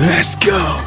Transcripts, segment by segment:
Let's go.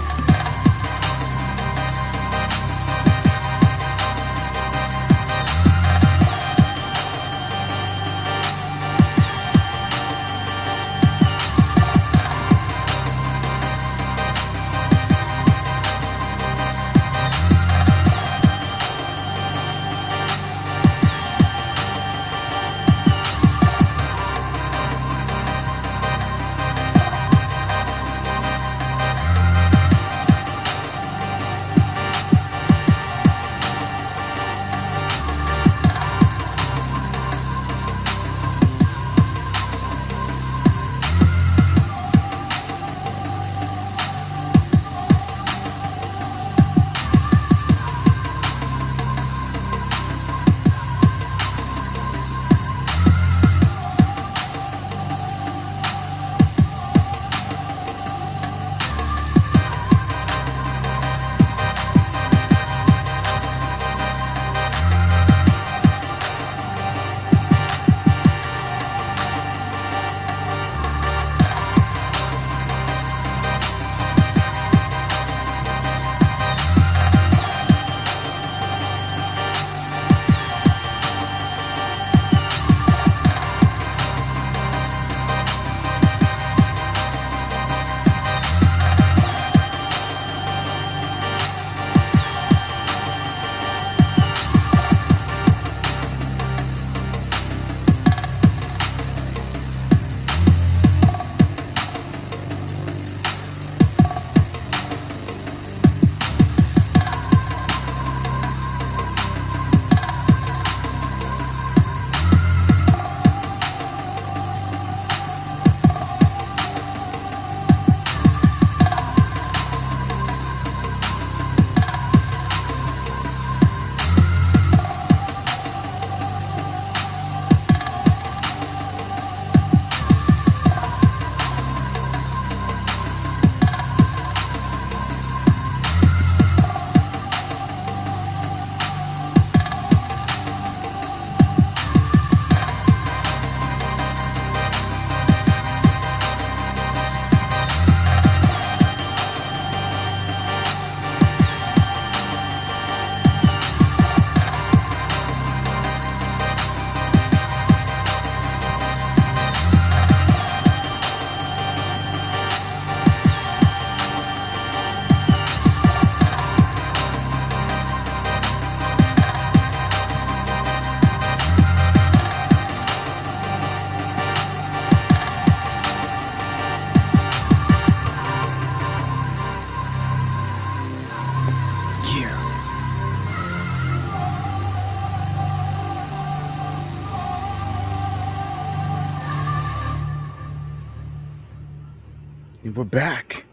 And we're back.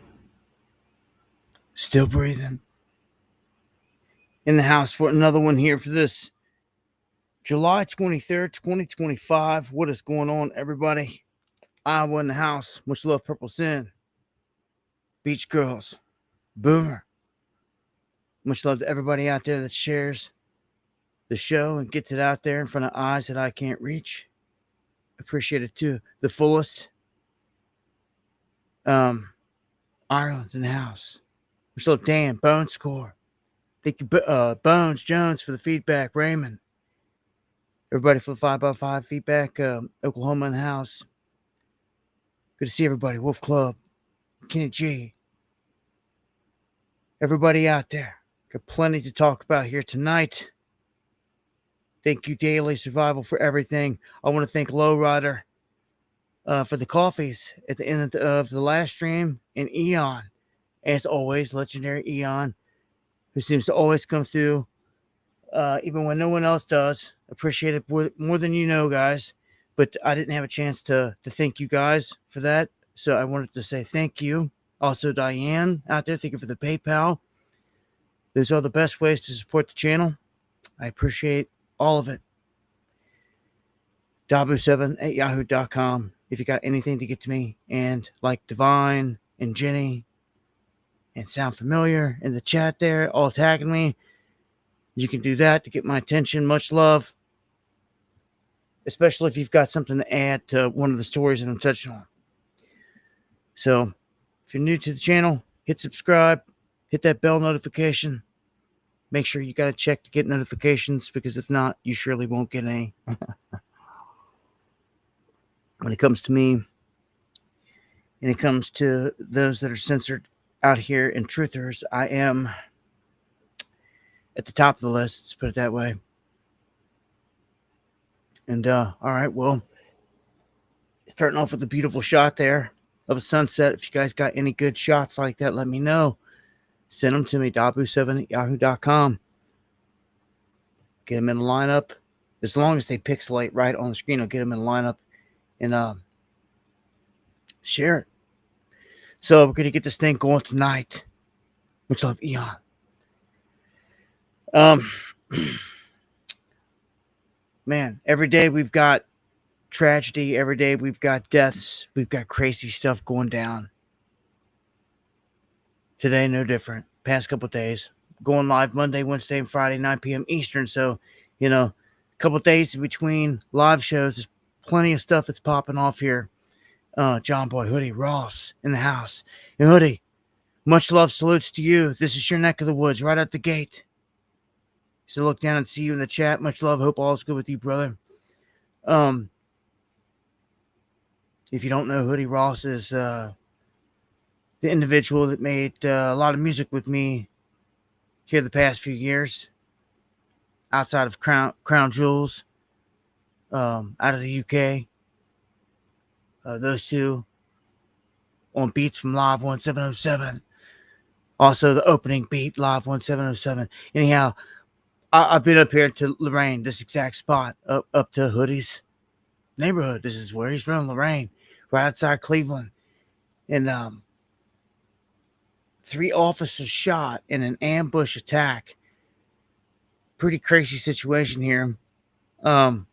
Still breathing. In the house for another one here for this July 23rd, 2025. What is going on, everybody? Iowa in the house. Much love, Purple Sin. Beach Girls. Boomer. Much love to everybody out there that shares the show and gets it out there in front of eyes that I can't reach. Appreciate it to the fullest. Ireland in the house. Much love, Dan. Bone Score. Thank you, Bones Jones, for the feedback. Raymond. Everybody for the 5x5 feedback. Oklahoma in the house. Good to see everybody. Wolf Club. Kenny G. Everybody out there. Got plenty to talk about here tonight. Thank you, Daily Survival, for everything. I want to thank Lowrider for the coffees at the end of the last stream. And Eon, as always, legendary Eon, who seems to always come through, even when no one else does. Appreciate it more than you know, guys. But I didn't have a chance to thank you guys for that. So I wanted to say thank you. Also, Diane out there, thank you for the PayPal. Those are the best ways to support the channel. I appreciate all of it. Dabu7@yahoo.com. If you got anything to get to me, and like Divine and Jenny and Sound Familiar in the chat there, all tagging me, you can do that to get my attention. Much love. Especially if you've got something to add to one of the stories that I'm touching on. So, if you're new to the channel, hit subscribe, hit that bell notification. Make sure you got to check to get notifications, because if not, you surely won't get any. When it comes to me, and it comes to those that are censored out here and truthers, I am at the top of the list, let's put it that way. And all right, well, starting off with a beautiful shot there of a sunset. If you guys got any good shots like that, let me know. Send them to me, dabu7@yahoo.com. Get them in the lineup. As long as they pixelate right on the screen, I'll get them in the lineup and share it. So we're going to get this thing going tonight. Much love, Eon. Man, every day we've got tragedy. Every day we've got deaths. We've got crazy stuff going down. Today, no different. Past couple days. Going live Monday, Wednesday, and Friday, 9 p.m. Eastern. So, a couple days in between live shows. There's plenty of stuff that's popping off here. John Boy, Hoodie, Ross in the house. And Hoodie, much love, salutes to you. This is your neck of the woods, right at the gate. So look down and see you in the chat. Much love. Hope all is good with you, brother. If you don't know, Hoodie Ross is the individual that made a lot of music with me here the past few years, outside of Crown Jewels, out of the UK. Those two on beats from Live 1707. Also, the opening beat, Live 1707. Anyhow, I've been up here to Lorraine, this exact spot, up to Hoodie's neighborhood. This is where he's from, Lorraine, right outside Cleveland. And 3 officers shot in an ambush attack. Pretty crazy situation here. They're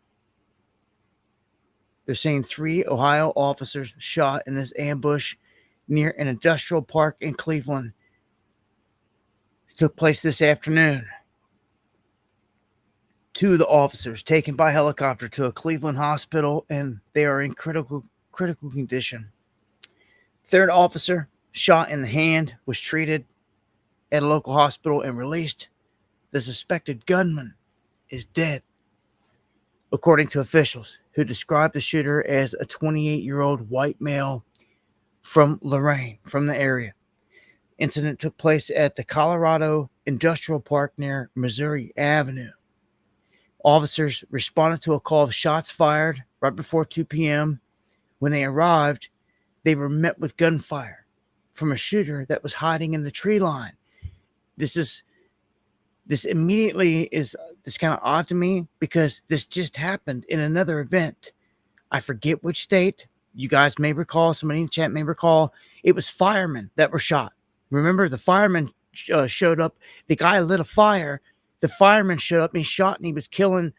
saying 3 Ohio officers shot in this ambush near an industrial park in Cleveland. It took place this afternoon. 2 of the officers taken by helicopter to a Cleveland hospital, and they are in critical condition. 3rd officer, shot in the hand, was treated at a local hospital and released. The suspected gunman is dead, according to officials who described the shooter as a 28-year-old white male from Lorraine, from the area. Incident took place at the Colorado Industrial Park near Missouri Avenue. Officers responded to a call of shots fired right before 2 p.m. When they arrived, they were met with gunfire from a shooter that was hiding in the tree line. This immediately is kind of odd to me, because this just happened in another event. I forget which state. You guys may recall, somebody in the chat may recall, it was firemen that were shot. Remember, the firemen showed up. The guy lit a fire. The fireman showed up and he shot and he was killing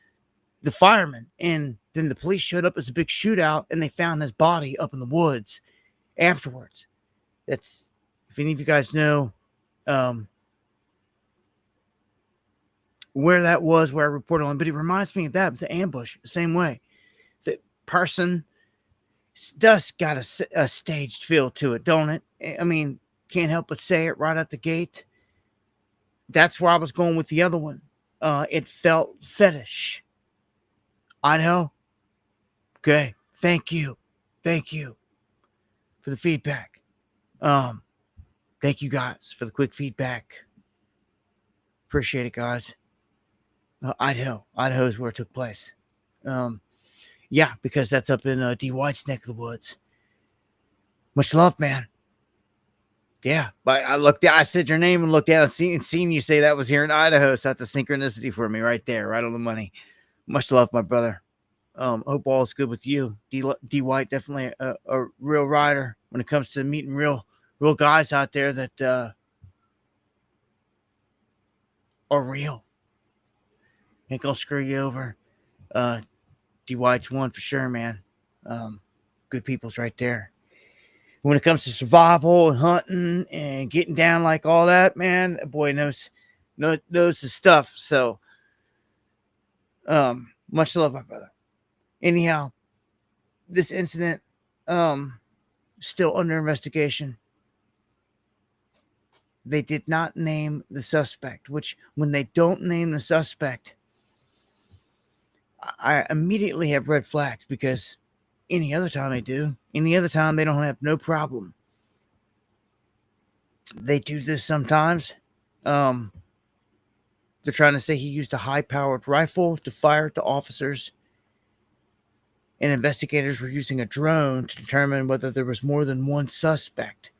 the fireman. And then the police showed up as a big shootout and they found his body up in the woods afterwards. That's, if any of you guys know where that was, where I reported on, but it reminds me of that. It was an ambush, the same way. The person does got a staged feel to it, don't it? I mean, can't help but say it right at the gate. That's where I was going with the other one. It felt fetish. Idaho? Okay. Thank you for the feedback. Thank you guys for the quick feedback. Appreciate it, guys. Idaho is where it took place. Yeah, because that's up in D. White's neck of the woods. Much love, man. Yeah, but I looked down, I said your name and looked down and seen you say that was here in Idaho. So that's a synchronicity for me right there, right on the money. Much love, my brother. Hope all is good with you. D. White, definitely a real rider when it comes to meeting real guys out there that are real. Ain't gonna screw you over. D. White's one for sure, man. Good people's right there. When it comes to survival and hunting and getting down like all that, man, that boy knows his stuff. So, much love, my brother. Anyhow, this incident, still under investigation. they did not name the suspect, which when they don't name the suspect, I immediately have red flags, because any other time they do, any other time they don't have no problem. They do this sometimes. They're trying to say he used a high-powered rifle to fire at the officers, and investigators were using a drone to determine whether there was more than one suspect.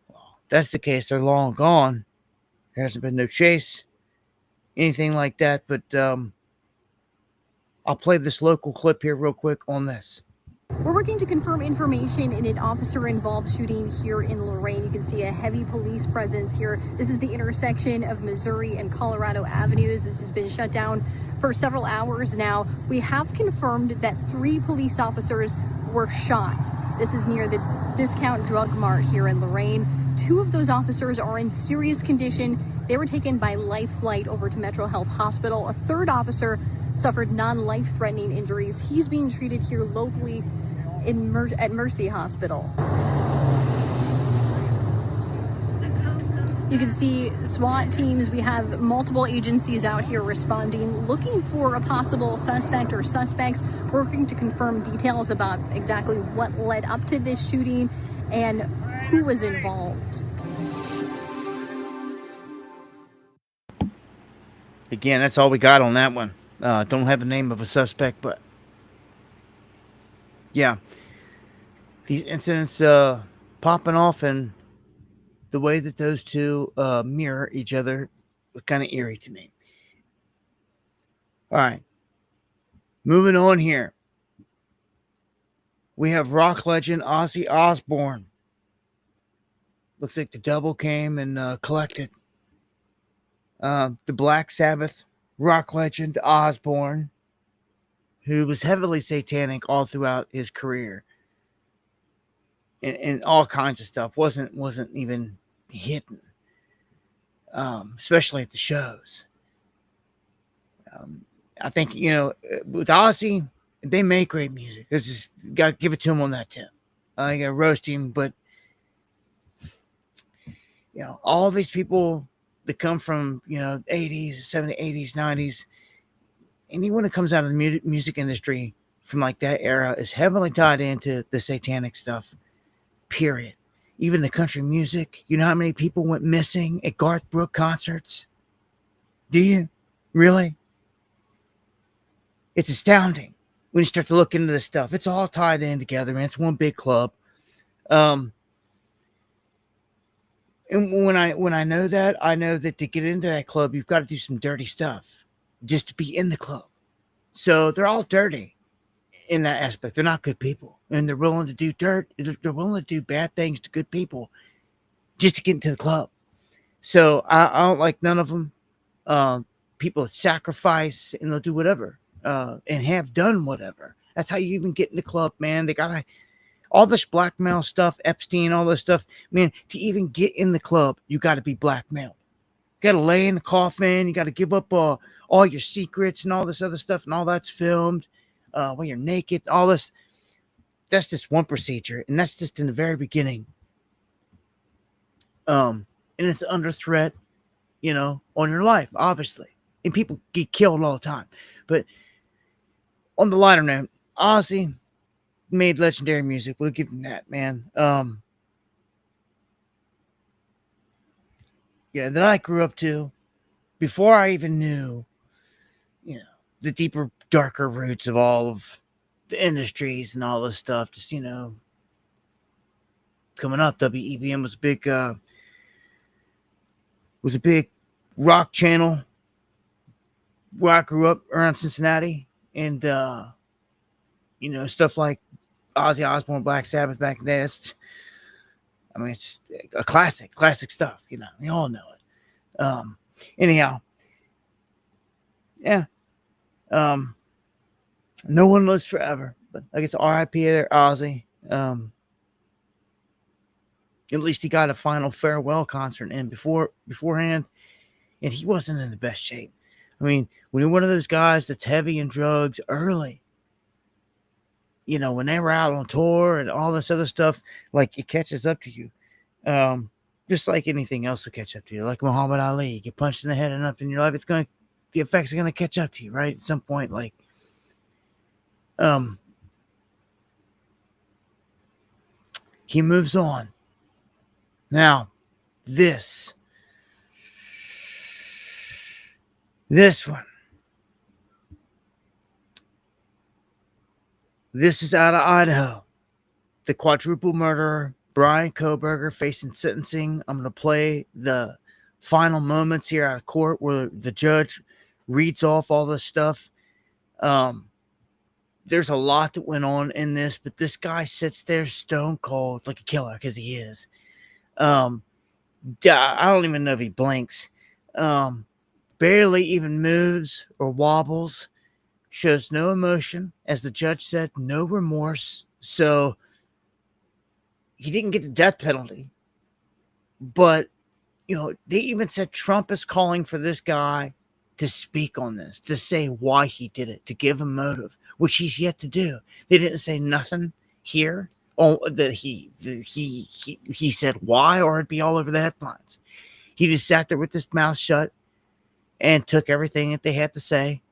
Well, if that's the case, they're long gone. There hasn't been no chase, anything like that, but I'll play this local clip here real quick on this. We're working to confirm information in an officer-involved shooting here in Lorain. You can see a heavy police presence here. This is the intersection of Missouri and Colorado Avenues. This has been shut down for several hours now. We have confirmed that 3 police officers were shot. This is near the Discount Drug Mart here in Lorain. 2 of those officers are in serious condition. They were taken by life flight over to Metro Health Hospital. A 3rd officer suffered non-life-threatening injuries. He's being treated here locally at Mercy Hospital. You can see SWAT teams. We have multiple agencies out here responding, looking for a possible suspect or suspects, working to confirm details about exactly what led up to this shooting and who was involved. Again, that's all we got on that one. Don't have the name of a suspect, but yeah, these incidents popping off, and the way that those two mirror each other was kind of eerie to me. All right, moving on here. We have rock legend Ozzy Osbourne. Looks like the devil came and collected. The Black Sabbath rock legend Osbourne, who was heavily satanic all throughout his career, and all kinds of stuff, wasn't even hidden, especially at the shows. I think, with Ozzy, they make great music. There's just got to give it to him on that tip. You got to roast him, but all these people that come from 80s, 70s, 80s, 90s, anyone that comes out of the music industry from like that era is heavily tied into the satanic stuff, period. Even the country music. You know how many people went missing at Garth Brooks concerts? Do you? Really? It's astounding when you start to look into this stuff. It's all tied in together, man. It's one big club. And when I know that, I know that to get into that club, you've got to do some dirty stuff just to be in the club. So they're all dirty in that aspect. They're not good people, and they're willing to do dirt. They're willing to do bad things to good people just to get into the club. So I don't like none of them. People that sacrifice, and they'll do whatever, and have done whatever. That's how you even get in the club, man. They gotta. All this blackmail stuff, Epstein, all this stuff, man, to even get in the club, you got to be blackmailed. You got to lay in the coffin. You got to give up all your secrets and all this other stuff, and all that's filmed when you're naked, all this. That's just one procedure, and that's just in the very beginning. And it's under threat, on your life, obviously. And people get killed all the time. But on the lighter note, Ozzy made legendary music. We'll give him that, man. That I grew up to before I even knew, the deeper, darker roots of all of the industries and all this stuff. Just, coming up, WEBM was a big rock channel where I grew up around Cincinnati, and stuff like Ozzy Osbourne, Black Sabbath back in the day. It's just a classic stuff. We all know it. Anyhow, yeah. No one lives forever, but I guess R.I.P. there, Ozzy. At least he got a final farewell concert in beforehand, and he wasn't in the best shape. When you're one of those guys that's heavy in drugs early, when they were out on tour and all this other stuff, like, it catches up to you. just like anything else will catch up to you. Like Muhammad Ali, you get punched in the head enough in your life, the effects are gonna catch up to you, right? At some point, like, he moves on. Now, this one. This is out of Idaho. The quadruple murderer, Bryan Kohberger, facing sentencing. I'm going to play the final moments here out of court where the judge reads off all this stuff. There's a lot that went on in this, but this guy sits there stone cold like a killer, because he is. I don't even know if he blinks. Barely even moves or wobbles. Shows no emotion. As the judge said, no remorse. So he didn't get the death penalty. But, they even said Trump is calling for this guy to speak on this, to say why he did it, to give a motive, which he's yet to do. They didn't say nothing here. That he said why, or it'd be all over the headlines. He just sat there with his mouth shut and took everything that they had to say,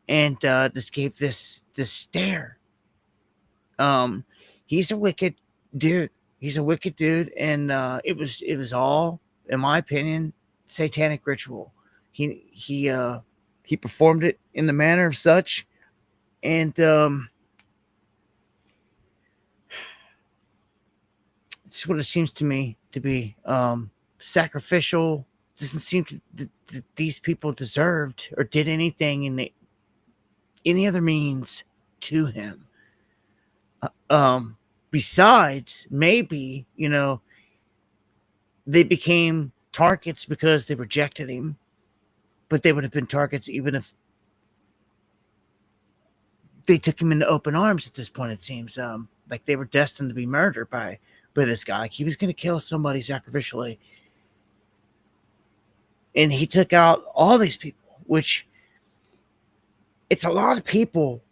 and just gave this stare. He's a wicked dude. He's a wicked dude, and it was all, in my opinion, satanic ritual. He performed it in the manner of such, and it's what it seems to me to be. Sacrificial. Doesn't seem that these people deserved or did anything in any other means to him. Besides, maybe, they became targets because they rejected him, but they would have been targets even if they took him into open arms at this point, it seems. Like they were destined to be murdered by this guy. Like he was going to kill somebody sacrificially. And he took out all these people, which it's a lot of people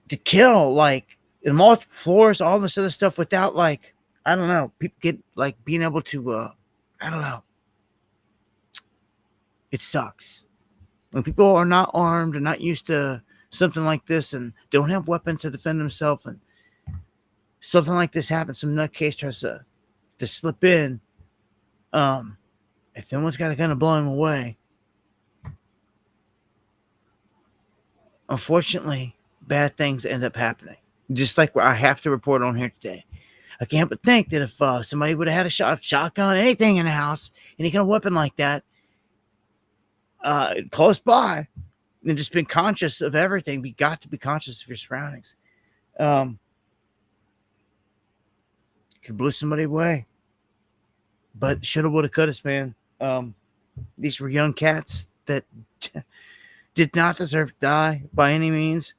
to kill, like in multiple floors, all this other stuff without, like, I don't know, people get like being able to, I don't know. It sucks. When people are not armed and not used to something like this and don't have weapons to defend themselves, and something like this happens, some nutcase tries to slip in, if no one's got a gun to blow him away, unfortunately, bad things end up happening. Just like what I have to report on here today. I can't but think that if somebody would have had a shotgun, anything in the house, any kind of weapon like that, close by, and just been conscious of everything. You got to be conscious of your surroundings. Could blew somebody away. But shoulda, woulda, coulda, man. These were young cats that did not deserve to die by any means.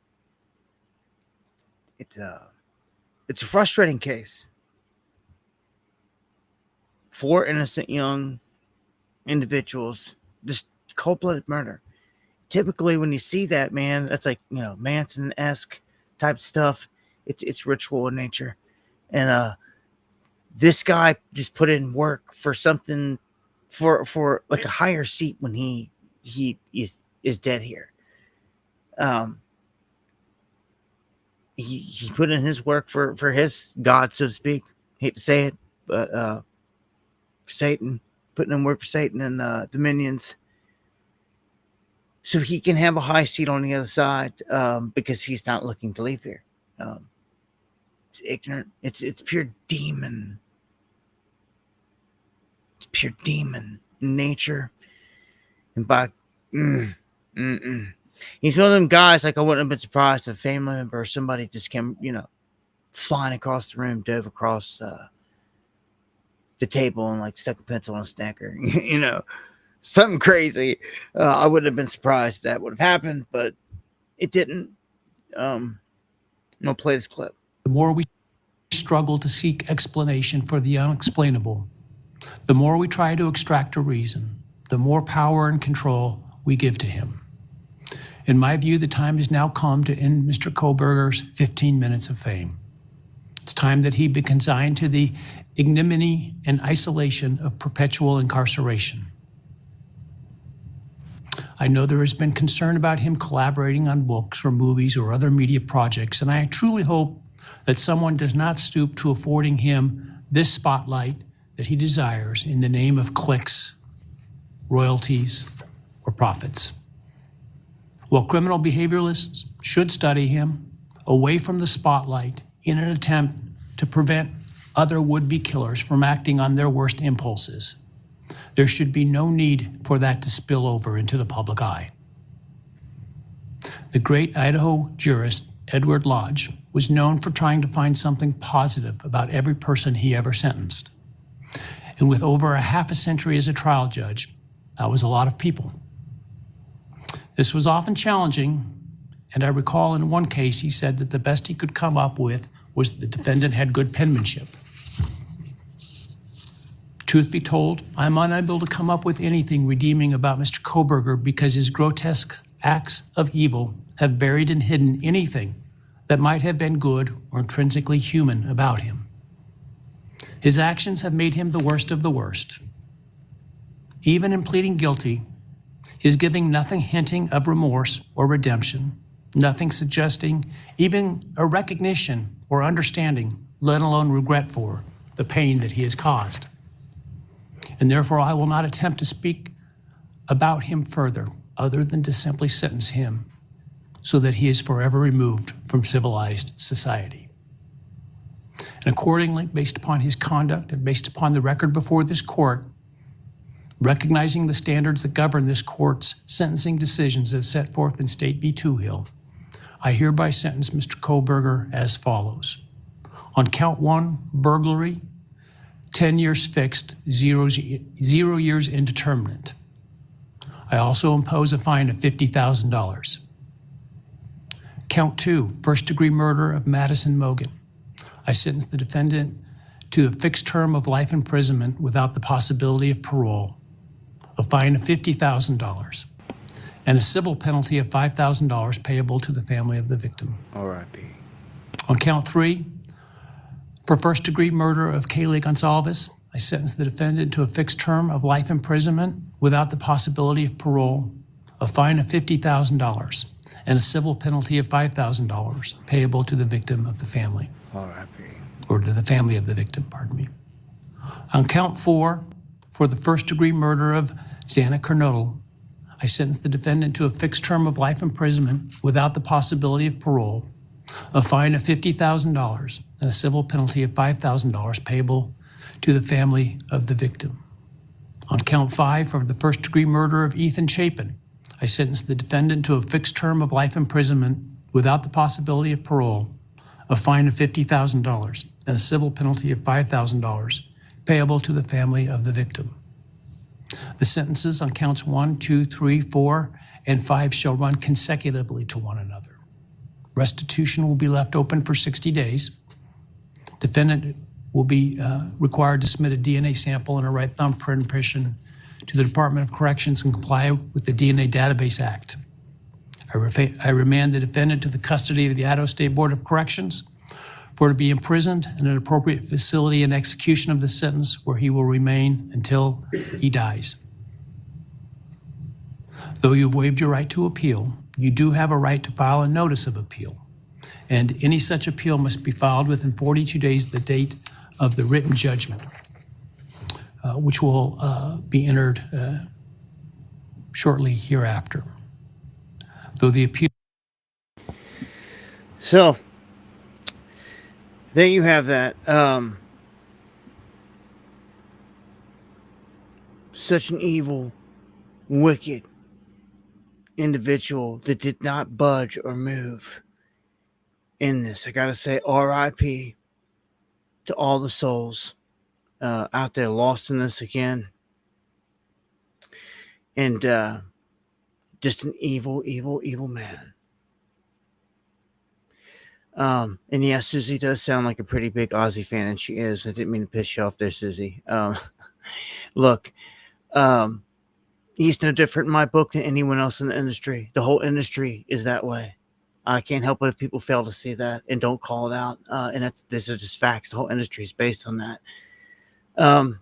It's a frustrating case. 4 innocent young individuals, just cold-blooded murder. Typically, when you see that, man, that's like, Manson-esque type stuff. It's ritual in nature, and this guy just put in work for something, for like a higher seat when he is dead here. He put in his work for his God, so to speak. Hate to say it, but for Satan, putting in work for Satan and the minions, so he can have a high seat on the other side, because he's not looking to leave here. It's ignorant. It's pure demon. It's pure demon nature. And by he's one of them guys, like, I wouldn't have been surprised if a family member or somebody just came, flying across the room, dove across the table and like stuck a pencil on a snacker, something crazy. I wouldn't have been surprised if that would have happened, but it didn't. I'm gonna play this clip. The more we struggle to seek explanation for the unexplainable, the more we try to extract a reason, the more power and control we give to him. In my view, the time has now come to end Mr. Kohberger's 15 minutes of fame. It's time that he be consigned to the ignominy, and isolation of perpetual incarceration. I know there has been concern about him collaborating on books or movies or other media projects, and I truly hope that someone does not stoop to affording him this spotlight that he desires in the name of clicks, royalties, or profits. While criminal behavioralists should study him away from the spotlight in an attempt to prevent other would-be killers from acting on their worst impulses, there should be no need for that to spill over into the public eye. The great Idaho jurist Edward Lodge was known for trying to find something positive about every person he ever sentenced. And with over a half a century as a trial judge, that was a lot of people. This was often challenging, and I recall in one case he said that the best he could come up with was the defendant had good penmanship. Truth be told, I'm unable to come up with anything redeeming about Mr. Kohberger because his grotesque acts of evil have buried and hidden anything that might have been good or intrinsically human about him. His actions have made him the worst of the worst. Even in pleading guilty, he is giving nothing hinting of remorse or redemption, nothing suggesting even a recognition or understanding, let alone regret for the pain that he has caused. And therefore, I will not attempt to speak about him further, other than to simply sentence him so that he is forever removed from civilized society. And accordingly, based upon his conduct and based upon the record before this court, recognizing the standards that govern this court's sentencing decisions as set forth in State v. Toohill, I hereby sentence Mr. Kohberger as follows. On count 1, burglary, 10 years fixed, 0 years indeterminate. I also impose a fine of $50,000. Count 2, first-degree murder of Madison Mogan. I sentence the defendant to a fixed term of life imprisonment without the possibility of parole, a fine of $50,000, and a civil penalty of $5,000 payable to the family of the victim. R.I.P. On count 3, for first-degree murder of Kaylee Gonsalves, I sentence the defendant to a fixed term of life imprisonment without the possibility of parole, a fine of $50,000, and a civil penalty of $5,000 payable to the victim of the family. R.I.P. Or to the family of the victim, pardon me. On count 4, for the first-degree murder of Xana Kernodle, I sentence the defendant to a fixed term of life imprisonment without the possibility of parole, a fine of $50,000, and a civil penalty of $5,000 payable to the family of the victim. On count 5, for the first-degree murder of Ethan Chapin, I sentence the defendant to a fixed term of life imprisonment without the possibility of parole, a fine of $50,000, and a civil penalty of $5,000 payable to the family of the victim. The sentences on counts 1, 2, 3, 4, and 5 shall run consecutively to one another. Restitution will be left open for 60 days. Defendant will be required to submit a DNA sample and a right thumbprint impression to the Department of Corrections and comply with the DNA Database Act. I remand the defendant to the custody of the Idaho State Board of Corrections for to be imprisoned in an appropriate facility in execution of the sentence where he will remain until he dies. Though you've waived your right to appeal, you do have a right to file a notice of appeal, and any such appeal must be filed within 42 days of the date of the written judgment, which will be entered shortly hereafter. Though the appeal... So, there you have that. Such an evil, wicked individual that did not budge or move in this. I gotta say, R.I.P. to all the souls out there lost in this again. And just an evil, evil, evil man. And yeah, Susie does sound like a pretty big Ozzy fan, and she is. I didn't mean to piss you off there, Susie. Look, he's no different in my book than anyone else in the industry. The whole industry is that way. I can't help it if people fail to see that and don't call it out. And these are just facts. The whole industry is based on that. Um,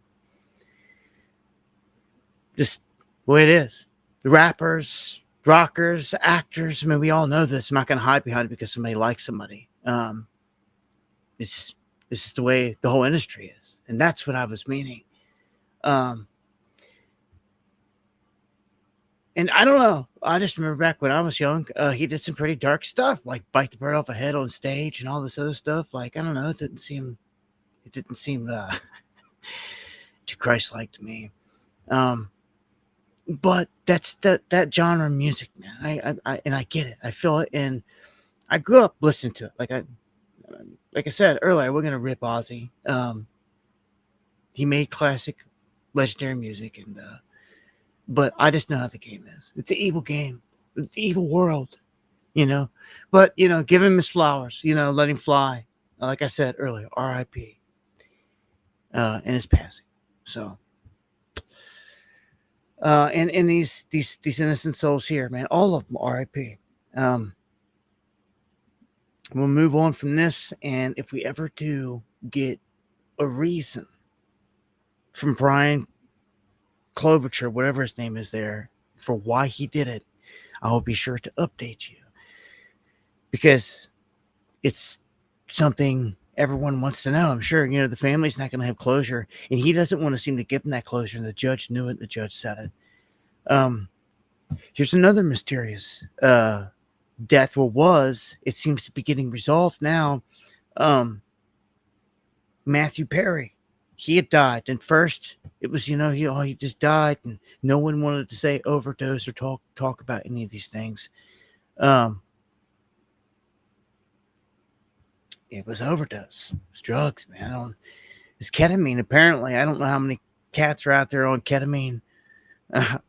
just the way it is. The rappers, rockers, actors. I mean, we all know this. I'm not going to hide behind it because somebody likes somebody. It's this is the way the whole industry is, and that's what I was meaning. Um, and I don't know. I just remember back when I was young, he did some pretty dark stuff, like bite the bird off a head on stage and all this other stuff. Like I don't know, it didn't seem too Christ-like to me. But that's that genre of music, man. I get it. I feel it, and I grew up listening to it. Like I said earlier, we're gonna rip Ozzy. He made classic, legendary music, and but I just know how the game is. It's the evil game, it's the evil world, you know. But give him his flowers. Let him fly. Like I said earlier, R.I.P. In his passing. So, and these innocent souls here, man, all of them, R.I.P. We'll move on from this, and if we ever do get a reason from Bryan Kohberger, whatever his name is there, for why he did it, I will be sure to update you, because it's something everyone wants to know. I'm sure, the family's not going to have closure, and he doesn't want to seem to give them that closure, and the judge knew it, the judge said it. Here's another mysterious death. It seems to be getting resolved now. Matthew Perry, he had died, and first it was he just died, and no one wanted to say overdose or talk about any of these things. It was overdose. It was drugs, man. It's ketamine. Apparently, I don't know how many cats are out there on ketamine,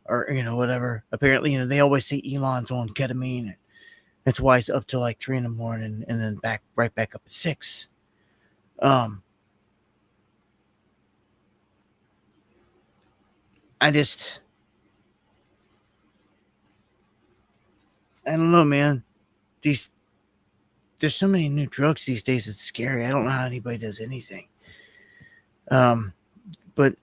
or whatever. Apparently, they always say Elon's on ketamine. That's why he's up till like 3 a.m. and then right back up at 6. I don't know, man. There's so many new drugs these days. It's scary. I don't know how anybody does anything. But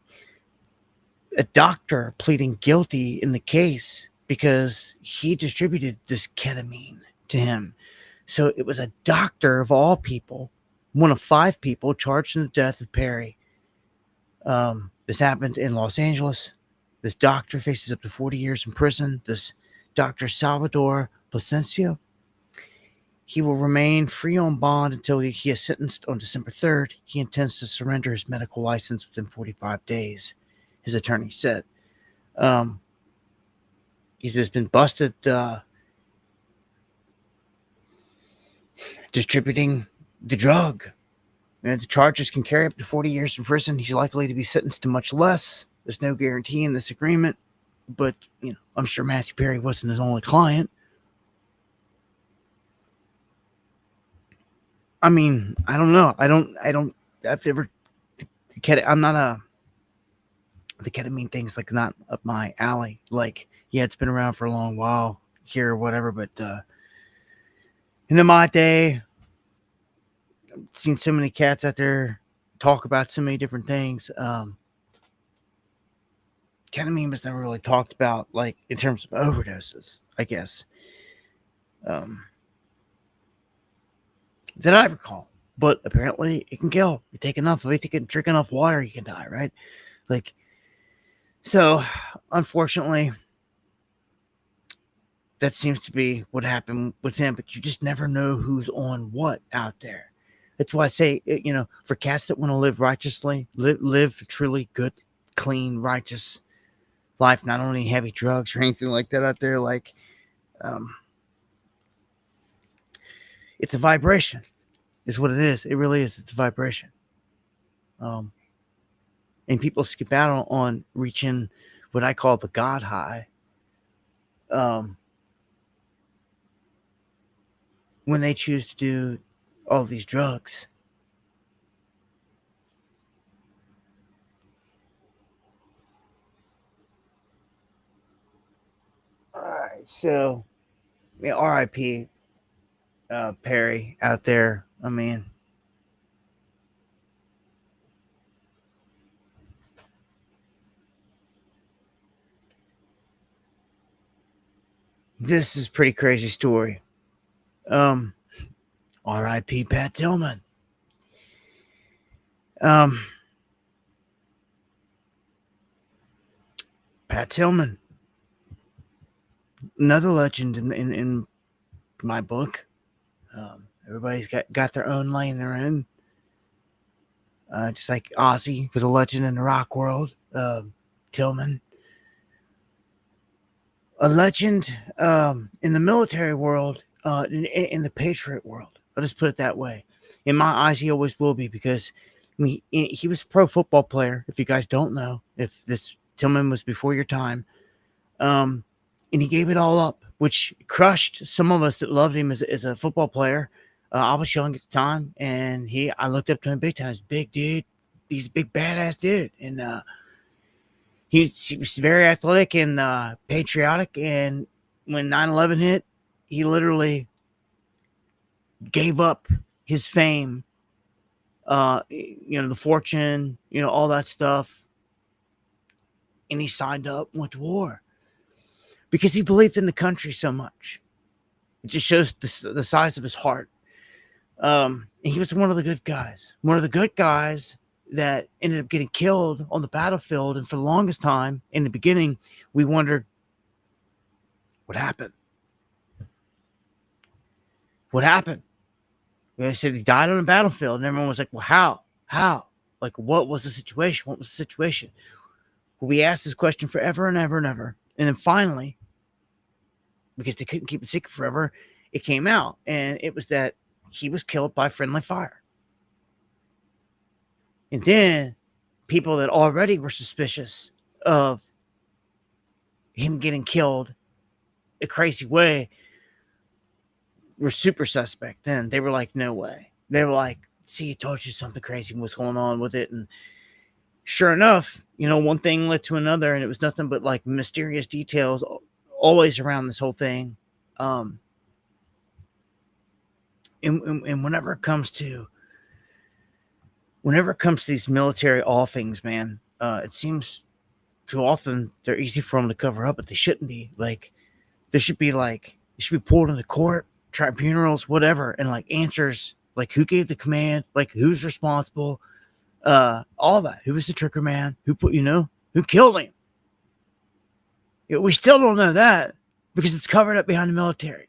a doctor pleading guilty in the case because he distributed this ketamine to him. So it was a doctor of all people, one of 5 people charged in the death of Perry. This happened in Los Angeles. This doctor faces up to 40 years in prison. This Dr. Salvador Plasencia, he will remain free on bond until he is sentenced on December 3rd. He intends to surrender his medical license within 45 days, his attorney said. He's just been busted distributing the drug. And the charges can carry up to 40 years in prison. He's likely to be sentenced to much less. There's no guarantee in this agreement, but I'm sure Matthew Perry wasn't his only client. I mean, I don't know. I've never, I'm not the ketamine thing's like not up my alley. Like, yeah, it's been around for a long while here or whatever, but in my day, I've seen so many cats out there talk about so many different things. Ketamine was never really talked about, like, in terms of overdoses, I guess. That I recall. But apparently it can kill. You take enough of it, you can drink enough water, you can die, right? Like, so unfortunately, that seems to be what happened with him, but you just never know who's on what out there. That's why I say, for cats that want to live righteously, live a truly good, clean, righteous life, not only heavy drugs or anything like that out there, like, it's a vibration, is what it is. It really is. It's a vibration. And people skip out on reaching what I call the God high. When they choose to do all these drugs. All right, so R.I.P. Perry out there. I mean, This is a pretty crazy story. R.I.P. Pat Tillman. Pat Tillman, another legend in my book. Everybody's got their own lane they're in. Just like Ozzy was a legend in the rock world. Tillman, a legend in the military world, in the patriot world. I'll just put it that way. In my eyes, he always will be, because he was a pro football player. If you guys don't know, if this Tillman was before your time, and he gave it all up, which crushed some of us that loved him as a football player. I was young at the time, and I looked up to him big time. He's a big dude. He's a big badass dude, and he was very athletic and patriotic. And when 9/11 hit, he literally gave up his fame, the fortune, all that stuff, and he signed up and went to war because he believed in the country so much. It just shows the size of his heart. He was one of the good guys. One of the good guys that ended up getting killed on the battlefield. And for the longest time, in the beginning, we wondered, what happened? What happened? They said he died on the battlefield. And everyone was like, well, how? How? Like, what was the situation? What was the situation? Well, we asked this question forever and ever and ever. And then finally, because they couldn't keep it secret forever, it came out. And it was that he was killed by friendly fire. And then people that already were suspicious of him getting killed a crazy way were super suspect. Then they were like, no way. They were like, see, I told you something crazy was going on with it. And sure enough, one thing led to another, and it was nothing but like mysterious details always around this whole thing. And whenever it comes to these military offings, man, it seems too often they're easy for them to cover up, but they shouldn't be. Like, they should be pulled into court, tribunals, whatever, and like answers, like who gave the command, like who's responsible, all that. Who was the trigger man? Who killed him? We still don't know that because it's covered up behind the military.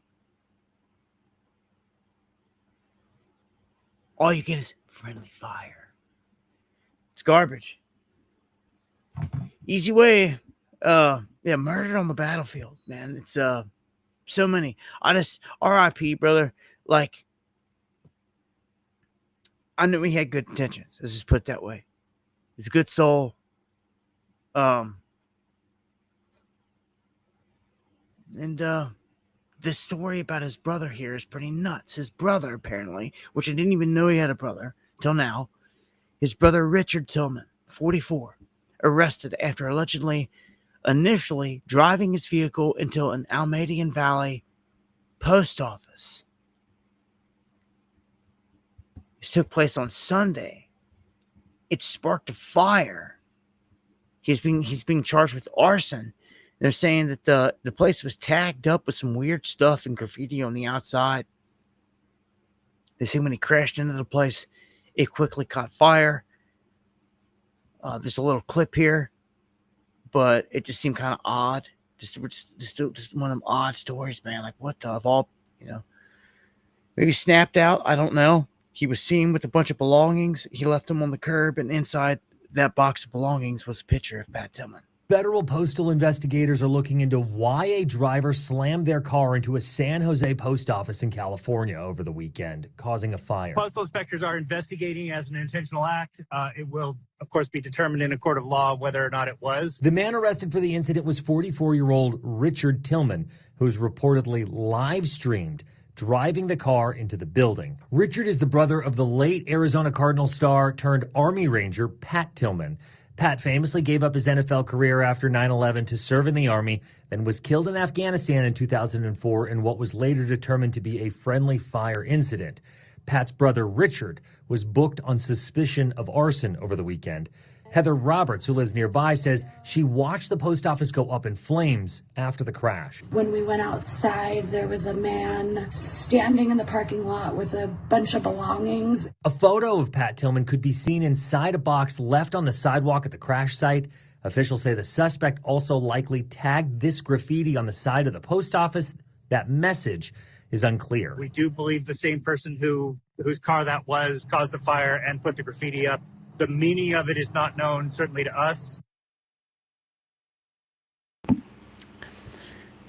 All you get is friendly fire. It's garbage. Easy way. Murdered on the battlefield, man. It's so many. R.I.P., brother. Like, I knew he had good intentions. Let's just put it that way. He's a good soul. This story about his brother here is pretty nuts. His brother, apparently, which I didn't even know he had a brother till now, his brother Richard Tillman, 44, arrested after allegedly initially driving his vehicle into an Almadian Valley post office. This took place on Sunday. It sparked a fire. He's being charged with arson. They're saying that the place was tagged up with some weird stuff and graffiti on the outside. They say when he crashed into the place, it quickly caught fire. There's a little clip here, but it just seemed kind of odd. Just one of them odd stories, man. Like, what the, of all, maybe snapped out. I don't know. He was seen with a bunch of belongings. He left them on the curb, and inside that box of belongings was a picture of Pat Tillman. Federal postal investigators are looking into why a driver slammed their car into a San Jose post office in California over the weekend, causing a fire. Postal inspectors are investigating as an intentional act. It will, of course, be determined in a court of law whether or not it was. The man arrested for the incident was 44-year-old Richard Tillman, who's reportedly live-streamed driving the car into the building. Richard is the brother of the late Arizona Cardinals star turned Army Ranger Pat Tillman. Pat famously gave up his NFL career after 9/11 to serve in the Army, then was killed in Afghanistan in 2004 in what was later determined to be a friendly fire incident. Pat's brother Richard was booked on suspicion of arson over the weekend. Heather Roberts, who lives nearby, says she watched the post office go up in flames after the crash. When we went outside, there was a man standing in the parking lot with a bunch of belongings. A photo of Pat Tillman could be seen inside a box left on the sidewalk at the crash site. Officials say the suspect also likely tagged this graffiti on the side of the post office. That message is unclear. We do believe the same person whose car that was caused the fire and put the graffiti up. The meaning of it is not known, certainly to us.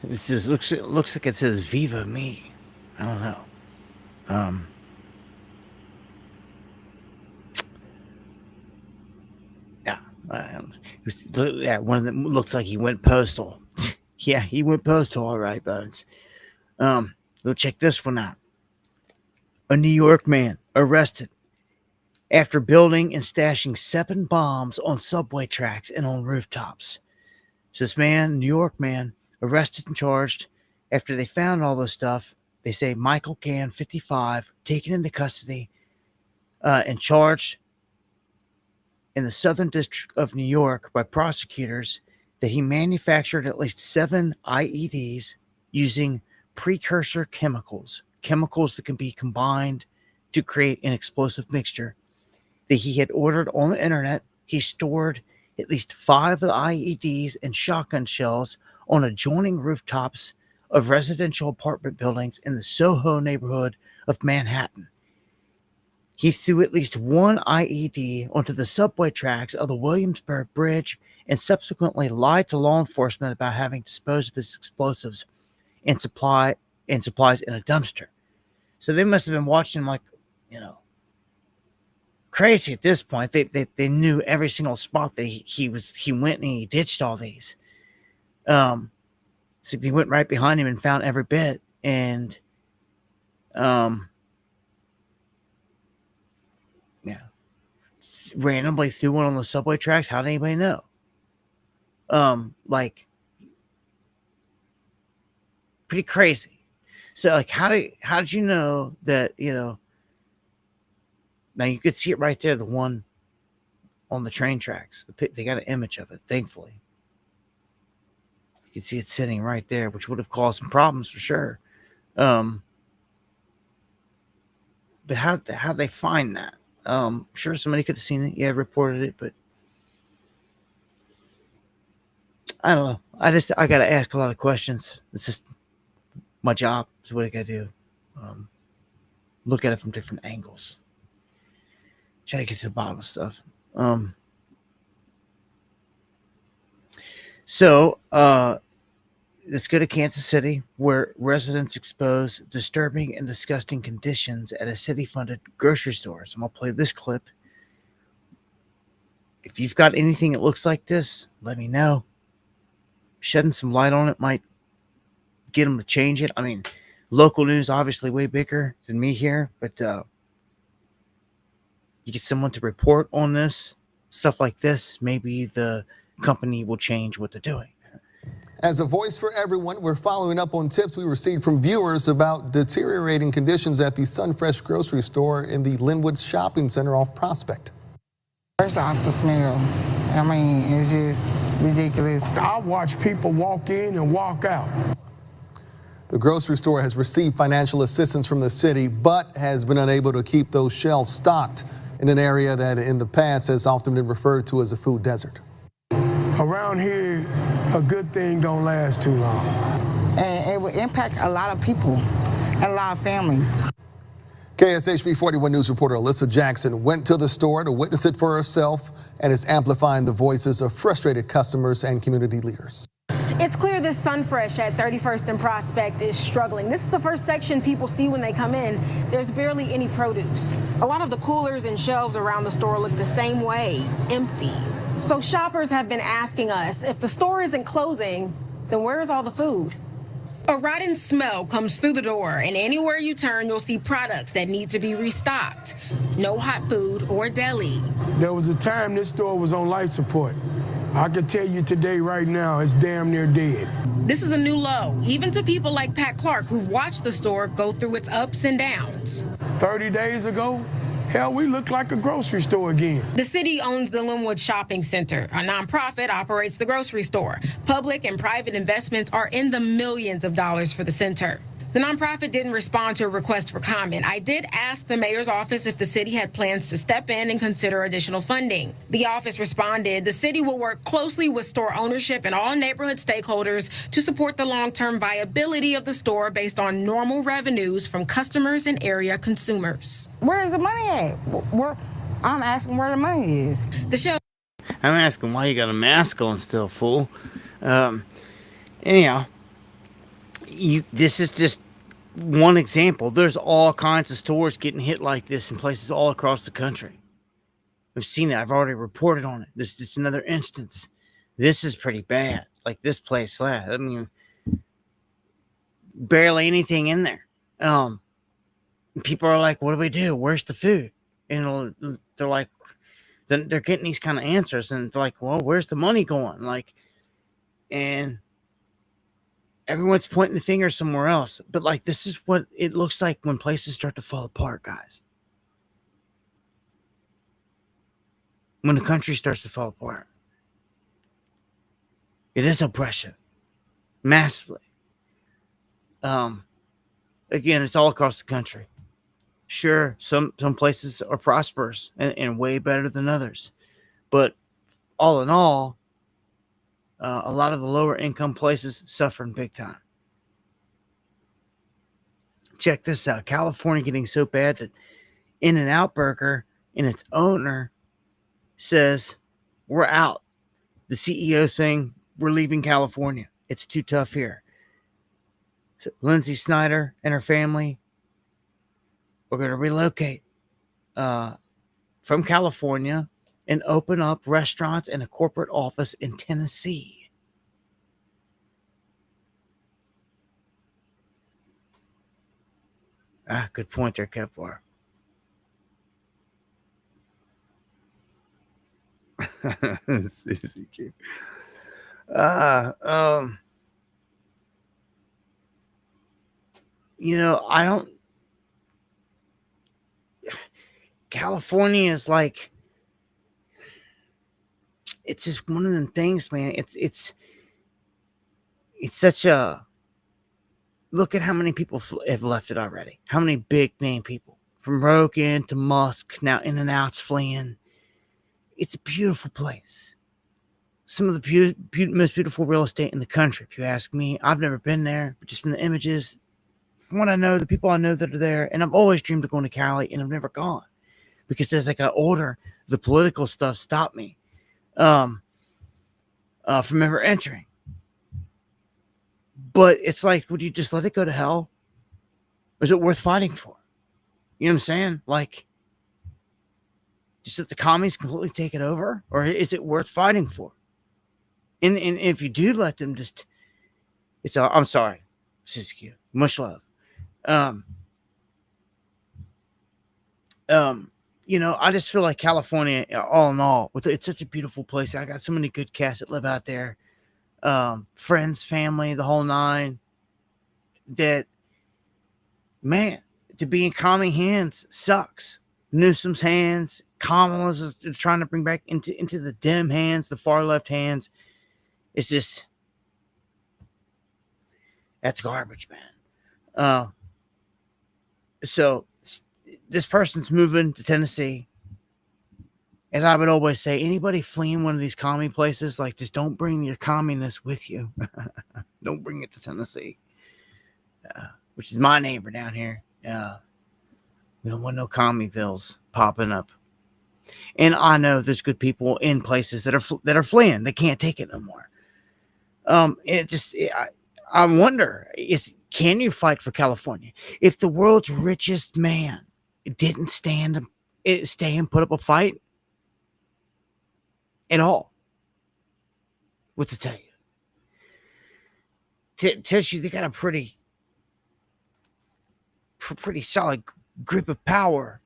This is, looks like it says "Viva Me." I don't know. Yeah, one of them looks like he went postal. Yeah, he went postal. All right, Bones. Let's check this one out. A New York man arrested after building and stashing 7 bombs on subway tracks and on rooftops. So this man, New York man, arrested and charged after they found all this stuff. They say Michael Gann, 55, taken into custody and charged in the Southern District of New York by prosecutors that he manufactured at least 7 IEDs using precursor chemicals that can be combined to create an explosive mixture that he had ordered on the internet. He stored at least 5 of the IEDs and shotgun shells on adjoining rooftops of residential apartment buildings in the Soho neighborhood of Manhattan. He threw at least 1 IED onto the subway tracks of the Williamsburg Bridge and subsequently lied to law enforcement about having disposed of his explosives and supplies in a dumpster. So they must have been watching him like, crazy at this point. They knew every single spot that he went and he ditched all these. So they went right behind him and found every bit, and randomly threw one on the subway tracks. How did anybody know? Pretty crazy. So how did you know that, now you could see it right there, the one on the train tracks. They got an image of it, thankfully. You can see it sitting right there, which would have caused some problems for sure. But how'd they find that? Sure, somebody could have seen it. Yeah, reported it, but I don't know. I got to ask a lot of questions. It's just my job. Is what I got to do. Look at it from different angles. Try to get to the bottom of stuff. So let's go to Kansas City, where residents expose disturbing and disgusting conditions at a city-funded grocery store. So I'm going to play this clip. If you've got anything that looks like this, let me know. Shedding some light on it might get them to change it. I mean, local news obviously way bigger than me here, but you get someone to report on this, stuff like this, maybe the company will change what they're doing. As a voice for everyone, we're following up on tips we received from viewers about deteriorating conditions at the Sunfresh grocery store in the Linwood Shopping Center off Prospect. First off, the smell. I mean, it's just ridiculous. I watch people walk in and walk out. The grocery store has received financial assistance from the city, but has been unable to keep those shelves stocked in an area that in the past has often been referred to as a food desert. Around here, a good thing don't last too long. And it will impact a lot of people and a lot of families. KSHB 41 News reporter Alyssa Jackson went to the store to witness it for herself and is amplifying the voices of frustrated customers and community leaders. It's clear this Sunfresh at 31st and Prospect is struggling. This is the first section people see when they come in. There's barely any produce. A lot of the coolers and shelves around the store look the same way, empty. So shoppers have been asking us, if the store isn't closing, then where's all the food? A rotten smell comes through the door, and anywhere you turn, you'll see products that need to be restocked. No hot food or deli. There was a time this store was on life support. I can tell you today, right now, it's damn near dead. This is a new low, even to people like Pat Clark, who've watched the store go through its ups and downs. 30 days ago, Hell, we look like a grocery store again. The city owns the Linwood Shopping Center. A nonprofit operates the grocery store. Public and private investments are in the millions of dollars for the center. The nonprofit didn't respond to a request for comment. I did ask the mayor's office if the city had plans to step in and consider additional funding. The office responded, the city will work closely with store ownership and all neighborhood stakeholders to support the long-term viability of the store based on normal revenues from customers and area consumers. Where's the money at? I'm asking where the money is. The show. I'm asking why you got a mask on still, fool. Anyhow, this is just one example. There's all kinds of stores getting hit like this in places all across the country. I've seen it. I've already reported on it. This is just another instance. This is pretty bad. Like this place, I mean, barely anything in there. People are like, what do we do? Where's the food? And they're like, then they're getting these kind of answers, and they're like, well, where's the money going? Like, and everyone's pointing the finger somewhere else. But like, this is what it looks like when places start to fall apart, guys. When the country starts to fall apart. It is oppression. Massively. Again, it's all across the country. Sure, some places are prosperous and way better than others. But all in all, a lot of the lower income places suffering big time. Check this out. California getting so bad that In-N-Out Burger and its owner says, we're out. The CEO saying, we're leaving California. It's too tough here. So Lindsay Snyder and her family are going to relocate from California and open up restaurants and a corporate office in Tennessee. Good point there, Kepler. Susie Q. I don't. California is like, it's just one of them things, man. It's such a, look at how many people have left it already. How many big name people, from Rogan to Musk, now In-N-Out's fleeing. It's a beautiful place. Some of the most beautiful real estate in the country, if you ask me. I've never been there, but just from the images, from what I know, the people I know that are there, and I've always dreamed of going to Cali, and I've never gone. Because as I got older, the political stuff stopped me from ever entering. But it's like, would you just let it go to hell? Or is it worth fighting for? You know what I'm saying? Like, just let the commies completely take it over? Or is it worth fighting for? And if you do let them just, I'm sorry, Suzuki, much love. I just feel like California, all in all, it's such a beautiful place. I got so many good cats that live out there. Friends, family, the whole nine. That, man, to be in commie hands sucks. Newsom's hands, Kamala's trying to bring back into the Dem hands, the far left hands. It's just, that's garbage, man. So this person's moving to Tennessee. As I would always say, anybody fleeing one of these commie places, like, just don't bring your communist with you. Don't bring it to Tennessee, which is my neighbor down here. We don't want no commievilles popping up. And I know there's good people in places that are fleeing. They can't take it no more. I wonder, can you fight for California? If the world's richest man didn't stay and put up a fight at all, what to tell you? Tells you they got a pretty solid grip of power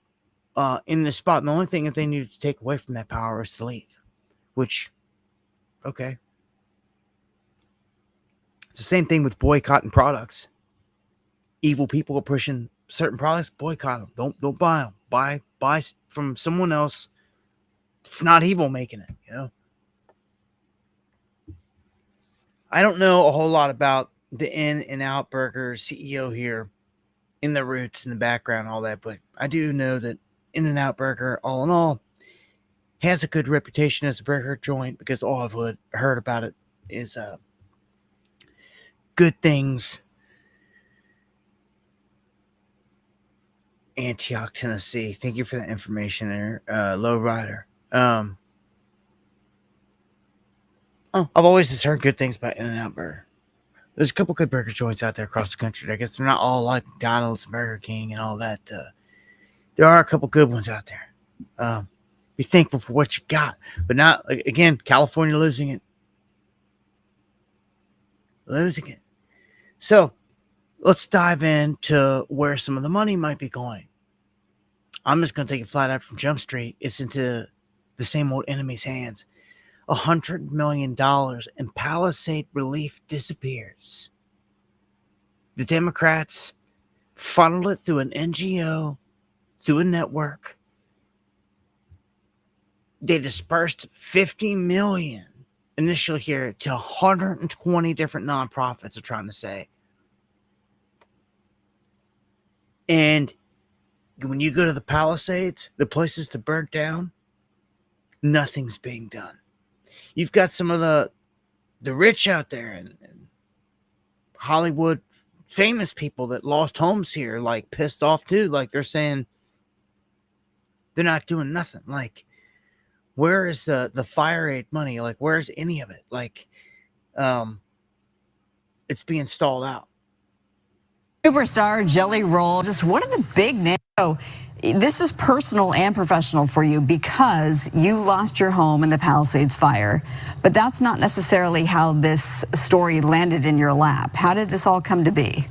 in this spot. And the only thing that they needed to take away from that power is to leave, which, okay. It's the same thing with boycotting products. Evil people are pushing certain products, boycott them. Don't buy them. Buy from someone else. It's not evil making it, you know. I don't know a whole lot about the In-N-Out Burger CEO here, in the roots, in the background, all that, but I do know that In-N-Out Burger, all in all, has a good reputation as a burger joint, because all I've heard about it is good things. Antioch, Tennessee. Thank you for that information there, Lowrider. I've always just heard good things about In-N-Out Burger. There's a couple good burger joints out there across the country. I guess they're not all like McDonald's, Burger King, and all that. There are a couple good ones out there. Be thankful for what you got, but not, again, California losing it. So let's dive into where some of the money might be going. I'm just going to take it flat out from Jump Street. It's into the same old enemy's hands. $100 million in Palisade relief disappears. The Democrats funneled it through an NGO, through a network. They dispersed $50 million initially here to 120 different nonprofits, are trying to say. And when you go to the Palisades, the places that burnt down, nothing's being done. You've got some of the rich out there and Hollywood famous people that lost homes here, like, pissed off too. Like, they're saying they're not doing nothing. Like, where is the fire aid money? Like, where's any of it? Like, it's being stalled out. Superstar Jelly Roll, just one of the big names. So this is personal and professional for you because you lost your home in the Palisades fire, but that's not necessarily how this story landed in your lap. How did this all come to be?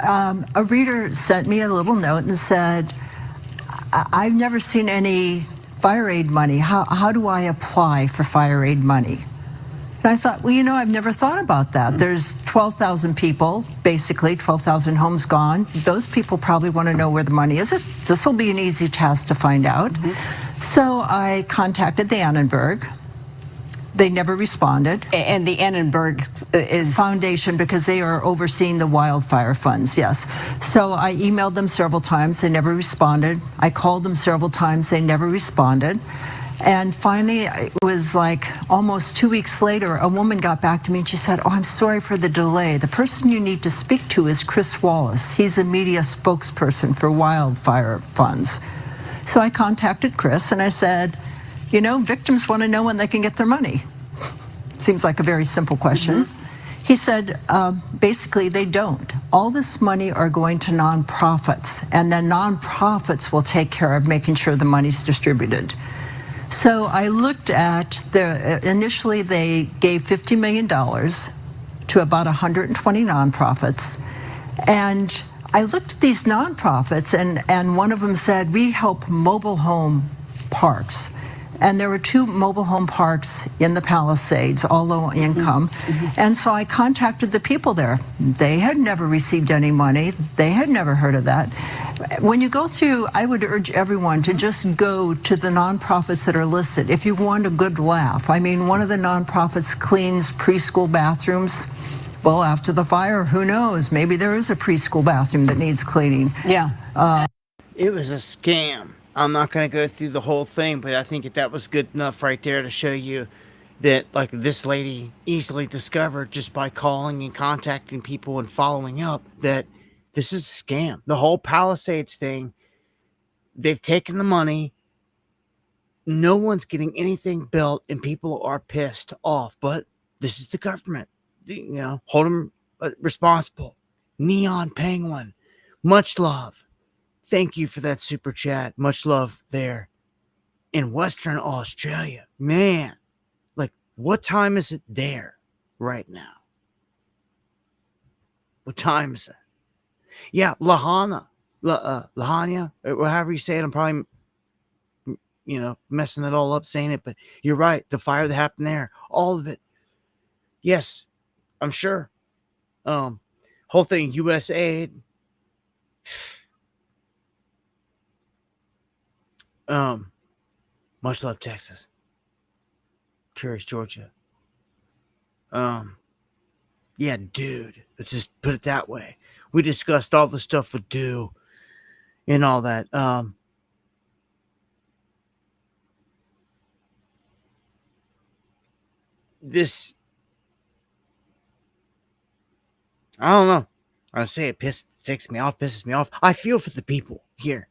A reader sent me a little note and said, I've never seen any fire aid money. How do I apply for fire aid money? And I thought, well, you know, I've never thought about that. There's 12,000 people, basically 12,000 homes gone. Those people probably want to know where the money is. This will be an easy task to find out. So I contacted the Annenberg. They never responded. And the Annenberg is Foundation, because they are overseeing the wildfire funds, yes. So I emailed them several times. They never responded. I called them several times. They never responded. And finally, it was like almost 2 weeks later, a woman got back to me and she said, oh, I'm sorry for the delay. The person you need to speak to is Chris Wallace. He's a media spokesperson for wildfire funds. So I contacted Chris and I said, you know, victims want to know when they can get their money. Seems like a very simple question. He said, basically, they don't. All this money are going to nonprofits, and then nonprofits will take care of making sure the money's distributed. So I looked at initially they gave $50 million to about 120 nonprofits. And I looked at these nonprofits, and one of them said, we help mobile home parks. And there were 2 mobile home parks in the Palisades, all low income. And so I contacted the people there. They had never received any money. They had never heard of that. When you go through, I would urge everyone to just go to the nonprofits that are listed if you want a good laugh. I mean, one of the nonprofits cleans preschool bathrooms. Well, after the fire, who knows? Maybe there is a preschool bathroom that needs cleaning. Yeah. It was a scam. I'm not going to go through the whole thing, but I think that was good enough right there to show you that, like, this lady easily discovered just by calling and contacting people and following up that this is a scam. The whole Palisades thing, they've taken the money. No one's getting anything built, and people are pissed off. But this is the government. You know, hold them responsible. Neon Penguin, much love. Thank you for that super chat. Much love there in Western Australia. Man, like, what time is it there right now? What time is it? Yeah, Lahania, or however you say it. I'm probably, you know, messing it all up saying it, but you're right. The fire that happened there, all of it. Yes, I'm sure. Whole thing, U.S. aid. Much love, Texas. Curious, Georgia. Yeah, dude. Let's just put it that way. We discussed all the stuff with Do and all that. This, I don't know. I say it ticks me off, pisses me off. I feel for the people here.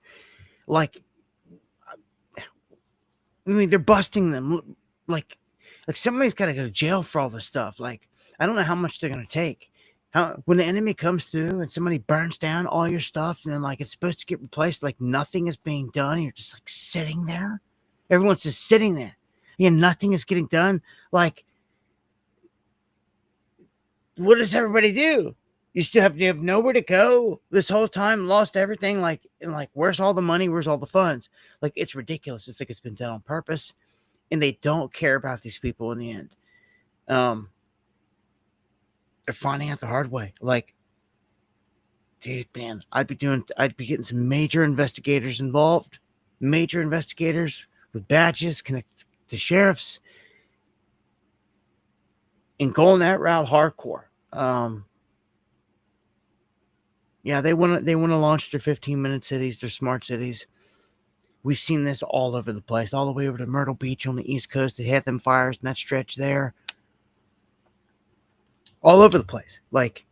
Like, I mean, they're busting them. Like somebody's got to go to jail for all this stuff. Like, I don't know how much they're going to take. When the enemy comes through and somebody burns down all your stuff and then, like, it's supposed to get replaced, like, nothing is being done. You're just, like, sitting there. Everyone's just sitting there. And nothing is getting done. Like, what does everybody do? You have nowhere to go this whole time, lost everything. Like, where's all the money? Where's all the funds? Like, it's ridiculous. It's like it's been done on purpose, and they don't care about these people in the end. They're finding out the hard way. Like, dude, man, I'd be getting some major investigators involved, major investigators with badges connected to sheriffs, and going that route hardcore. Yeah, they want to launch their 15-minute cities, their smart cities. We've seen this all over the place, all the way over to Myrtle Beach on the East Coast. They had them fires in that stretch there. All over the place. Like,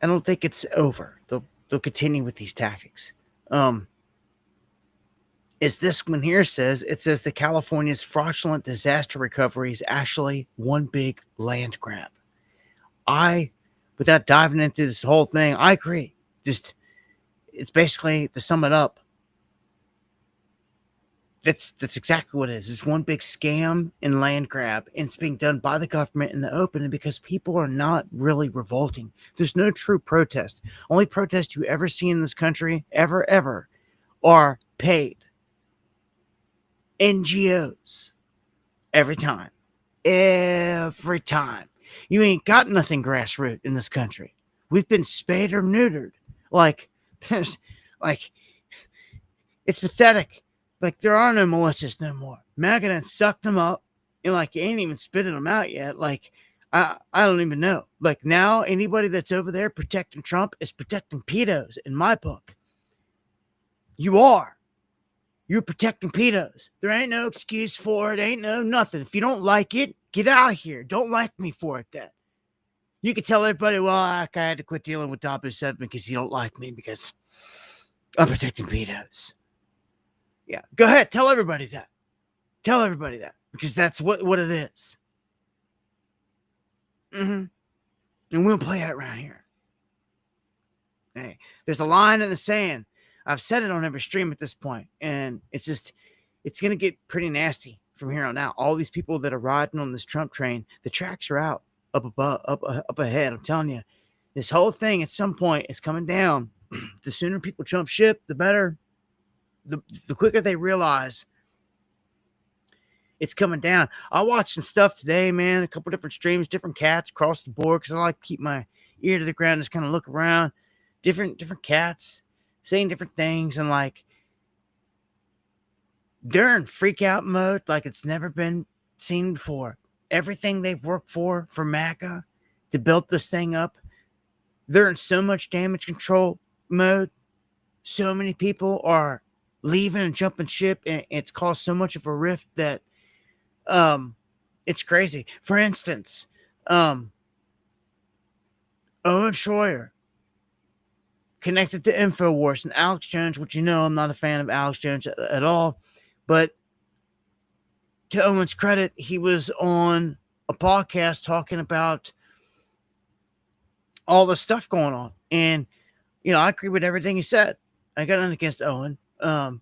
I don't think it's over. They'll continue with these tactics. Is this one here says, it says the California's fraudulent disaster recovery is actually one big land grab. Without diving into this whole thing, I agree. It's basically, to sum it up, that's exactly what it is. It's one big scam and land grab, and it's being done by the government in the open, and because people are not really revolting. There's no true protest. Only protests you ever see in this country, ever, are paid. NGOs. Every time. You ain't got nothing grassroots in this country. We've been spayed or neutered. Like, it's pathetic. Like, there are no militias no more. MAGA done sucked them up, and, like, you ain't even spitting them out yet. Like, I don't even know. Like, now anybody that's over there protecting Trump is protecting pedos in my book. You are. You're protecting pedos. There ain't no excuse for it. Ain't no nothing. If you don't like it, get out of here. Don't like me for it then. You can tell everybody, well, I had to quit dealing with W7 because you don't like me because I'm protecting pedos. Yeah, go ahead. Tell everybody that. Tell everybody that because that's what it is. And we'll play it around here. Hey, there's a line in the sand. I've said it on every stream at this point, and it's going to get pretty nasty from here on out. All these people that are riding on this Trump train, the tracks are out up ahead. I'm telling you, this whole thing at some point is coming down. The sooner people jump ship, the better. The quicker they realize it's coming down. I watched some stuff today, man, a couple different streams, different cats across the board, because I like to keep my ear to the ground, just kind of look around. Different cats saying different things, and like they're in freak out mode like it's never been seen before. Everything they've worked for MAGA to build this thing up, they're in so much damage control mode. So many people are leaving and jumping ship, and it's caused so much of a rift that it's crazy. For instance, Owen Schroyer connected to InfoWars and Alex Jones, which, you know, I'm not a fan of Alex Jones at all, but to Owen's credit, he was on a podcast talking about all the stuff going on. And, you know, I agree with everything he said. I got nothing against Owen. Again,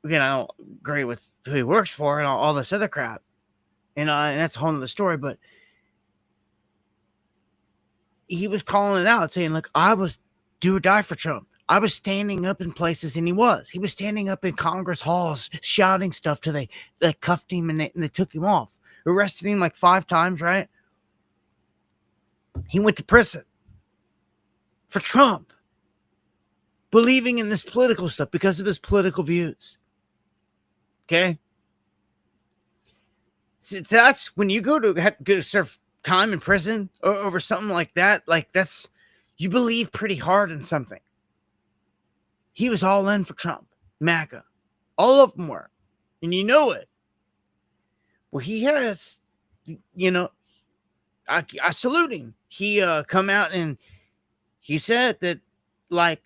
I don't agree with who he works for and all this other crap. And that's a whole other story, but he was calling it out, saying, look, I was do or die for Trump. I was standing up in places, and he was standing up in Congress halls, shouting stuff till they cuffed him and they took him off, arrested him like 5 times, right? He went to prison for Trump. believing in this political stuff because of his political views. Okay? So that's when you go to serve time in prison over something like that. Like, that's, you believe pretty hard in something. He was all in for Trump, MAGA. All of them were. And you know it. Well, he has, I salute him. He come out and he said that, like,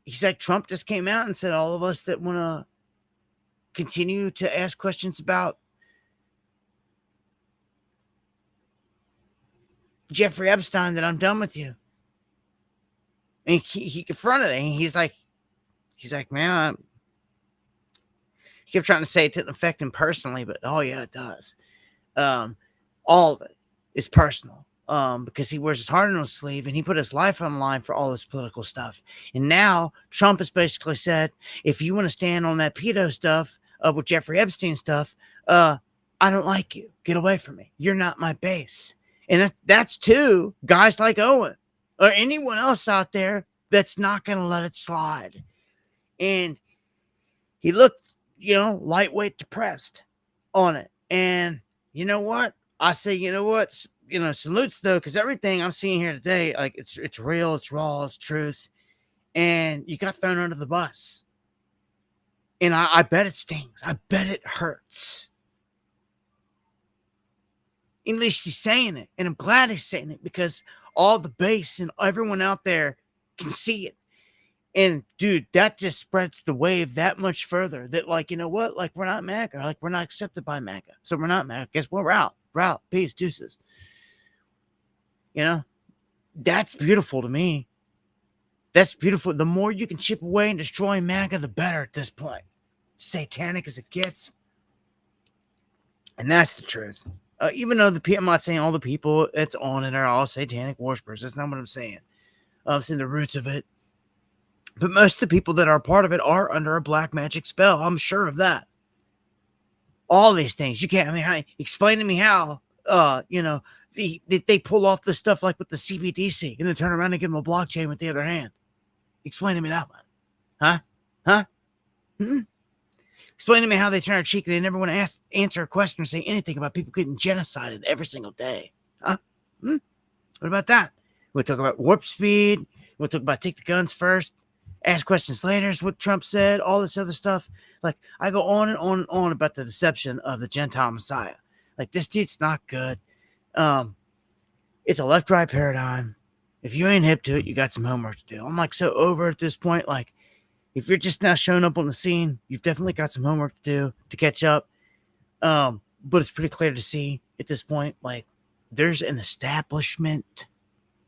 he said Trump just came out and said all of us that want to continue to ask questions about Jeffrey Epstein, that I'm done with you. And he confronted it. And he's like, man, he kept trying to say it didn't affect him personally, but oh yeah, it does. All of it is personal. Because he wears his heart on his sleeve and he put his life on the line for all this political stuff. And now Trump has basically said, if you want to stand on that pedo stuff, with Jeffrey Epstein stuff, I don't like you. Get away from me. You're not my base. And that's to guys like Owen or anyone else out there that's not going to let it slide. And he looked, lightweight depressed on it. And you know what? I say, salutes though, because everything I'm seeing here today, like, it's real, it's raw, it's truth. And you got thrown under the bus. And I bet it stings. I bet it hurts. At least he's saying it. And I'm glad he's saying it because all the base and everyone out there can see it. And dude, that just spreads the wave that much further that, like, you know what? Like, we're not MAGA. Like, we're not accepted by MAGA. So we're not MAGA. Guess what? We're out. We're out. Peace. Deuces. That's beautiful to me. That's beautiful. The more you can chip away and destroy MAGA, the better at this point. Satanic as it gets. And that's the truth. Even though I'm not saying all the people that's on it are all satanic worshipers. That's not what I'm saying. I'm saying the roots of it. But most of the people that are part of it are under a black magic spell. I'm sure of that. All these things. You can't, explain to me how, they pull off the stuff like with the CBDC and then turn around and give them a blockchain with the other hand. Explain to me that one. Huh? Explain to me how they turn a cheek and they never want to answer a question or say anything about people getting genocided every single day. Huh? What about that? We'll talk about warp speed. We'll talk about take the guns first. Ask questions later is what Trump said. All this other stuff. Like, I go on and on and on about the deception of the Gentile Messiah. Like, this dude's not good. It's a left-right paradigm. If you ain't hip to it, you got some homework to do. I'm like so over at this point. Like, if you're just now showing up on the scene, you've definitely got some homework to do to catch up. But it's pretty clear to see at this point, like, there's an establishment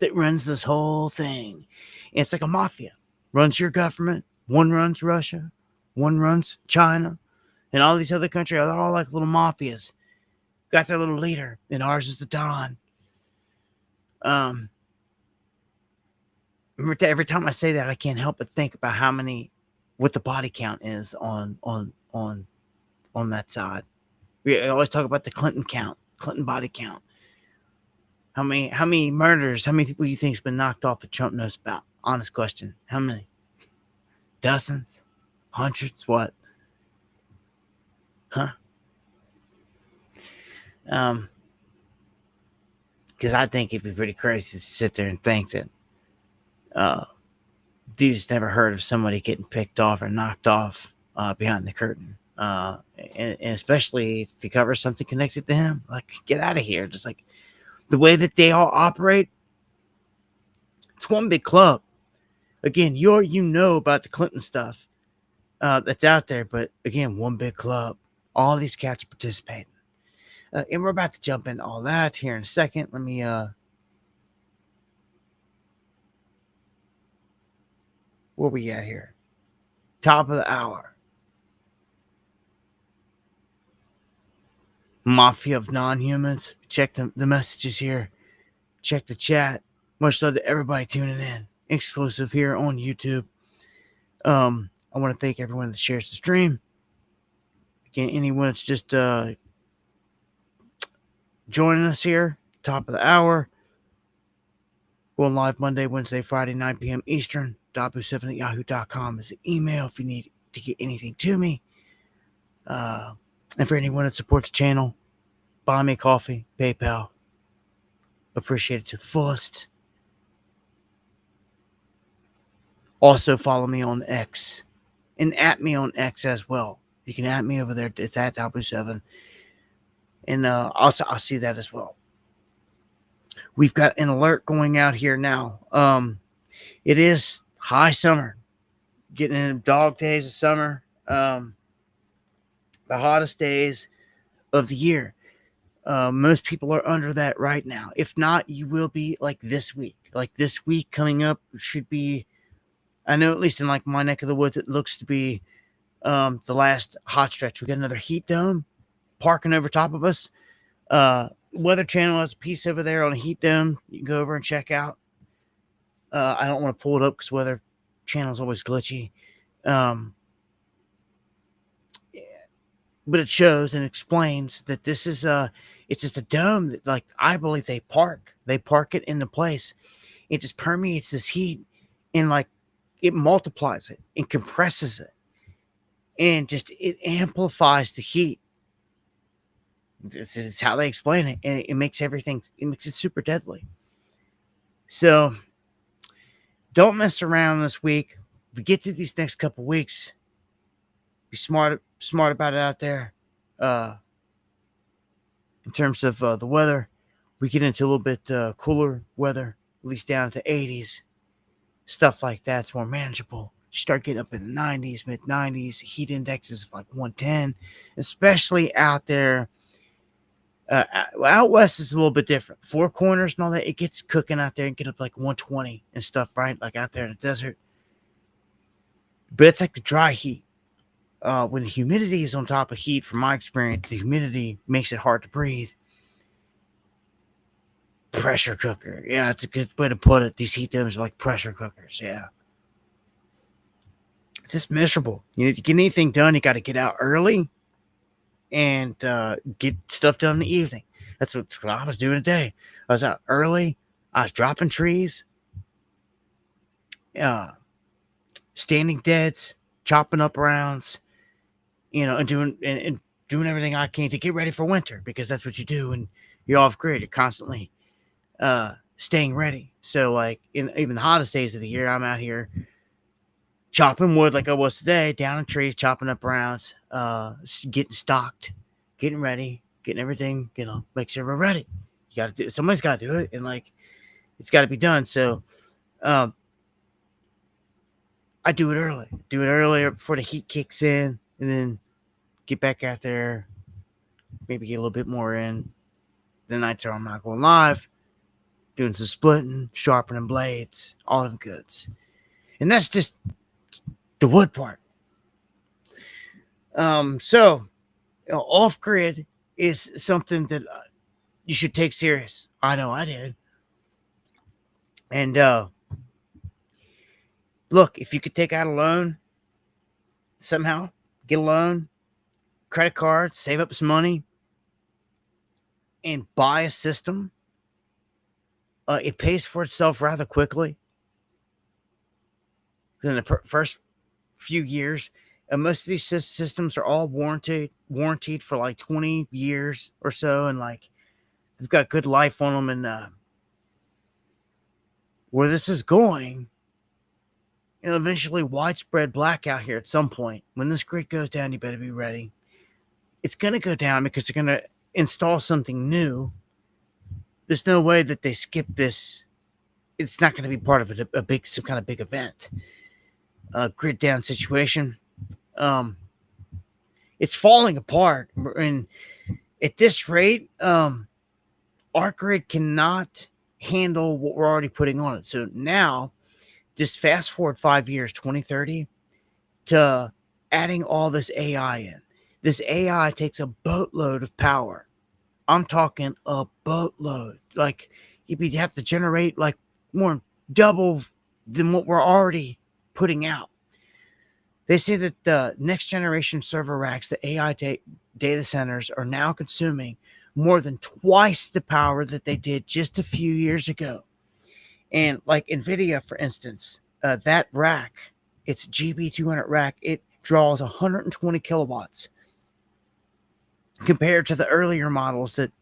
that runs this whole thing. And it's like a mafia. Runs your government. One runs Russia. One runs China. And all these other countries are all like little mafias. Got their little leader. And ours is the Don. Every time I say that, I can't help but think about what the body count is on that side. We always talk about the Clinton body count. How many murders, how many people you think's been knocked off that Trump knows about? Honest question. How many? Dozens? Hundreds? What? Huh? Because I think it'd be pretty crazy to sit there and think that dude's never heard of somebody getting picked off or knocked off behind the curtain. And especially to cover something connected to him. Like, get out of here. Just like the way that they all operate. It's one big club. Again, you know about the Clinton stuff that's out there. But again, one big club. All these cats are participating. And we're about to jump into all that here in a second. Let me where we at here? Top of the hour. Mafia of non-humans. Check the messages here. Check the chat. Much love to everybody tuning in. Exclusive here on YouTube. I want to thank everyone that shares the stream. Again, anyone that's just joining us here, top of the hour. Going live Monday, Wednesday, Friday, 9 p.m. Eastern. Dabu7@yahoo.com is the email if you need to get anything to me. And for anyone that supports the channel, buy me a coffee, PayPal. Appreciate it to the fullest. Also follow me on X and at me on X as well. You can at me over there. It's at Dabu7. And I'll see that as well. We've got an alert going out here now. It is high summer. Getting in dog days of summer. The hottest days of the year. Most people are under that right now. If not, you will be like this week. Like this week coming up should be, I know at least in like my neck of the woods, it looks to be the last hot stretch. We got another heat dome parking over top of us. Weather Channel has a piece over there on a heat dome. You can go over and check out. I don't want to pull it up because Weather Channel is always glitchy. But it shows and explains that this is it's just a dome that, like, I believe they park it into place. It just permeates this heat and like it multiplies it and compresses it and just it amplifies the heat. It's how they explain it, and it makes everything, it makes it super deadly. So don't mess around this week. If we get through these next couple weeks, be smart about it out there. In terms of the weather, we get into a little bit cooler weather, at least down to the 80s. Stuff like that's more manageable. You start getting up in the 90s, mid 90s. Heat indexes of like 110, especially out there. Out west is a little bit different. Four Corners and all that, it gets cooking out there and get up like 120 and stuff, right? Like out there in the desert. But it's like the dry heat. When the humidity is on top of heat, from my experience, the humidity makes it hard to breathe. Pressure cooker. Yeah, it's a good way to put it. These heat domes are like pressure cookers. Yeah. It's just miserable. You know, to get anything done, you got to get out early and get stuff done in the evening. That's what I was doing today. I was out early. I was dropping trees. Standing deads, chopping up rounds, you know, and doing everything I can to get ready for winter, because that's what you do when you're off grid. You're constantly staying ready. So like in even the hottest days of the year, I'm out here chopping wood like I was today, down in trees, chopping up rounds, getting stocked, getting ready, getting everything, you know, make sure we're ready. You got to do it. Somebody's got to do it, and like it's got to be done. So I do it early. Do it earlier before the heat kicks in, and then get back out there, maybe get a little bit more in. The nights are I'm not going live, doing some splitting, sharpening blades, all them goods. And that's just the wood part. So you know, off grid is something that you should take serious. I know I did. And look, if you could take out a loan somehow, get a loan, credit card, save up some money, and buy a system, it pays for itself rather quickly. In the first few years, and most of these systems are all warranted for like 20 years or so, and like they've got good life on them. And where this is going, and eventually widespread blackout here at some point. When this grid goes down, you better be ready. It's going to go down because they're going to install something new. There's no way that they skip this. It's not going to be part of some kind of big event. Grid down situation. It's falling apart. And at this rate, our grid cannot handle what we're already putting on it. So now, just fast forward 5 years, 2030, to adding all this AI in. This AI takes a boatload of power. I'm talking a boatload. Like, you'd have to generate like more double than what we're already putting out. They say that the next generation server racks, the AI data centers, are now consuming more than twice the power that they did just a few years ago. And like NVIDIA, for instance, that rack, it's GB200 rack, it draws 120 kilowatts compared to the earlier models that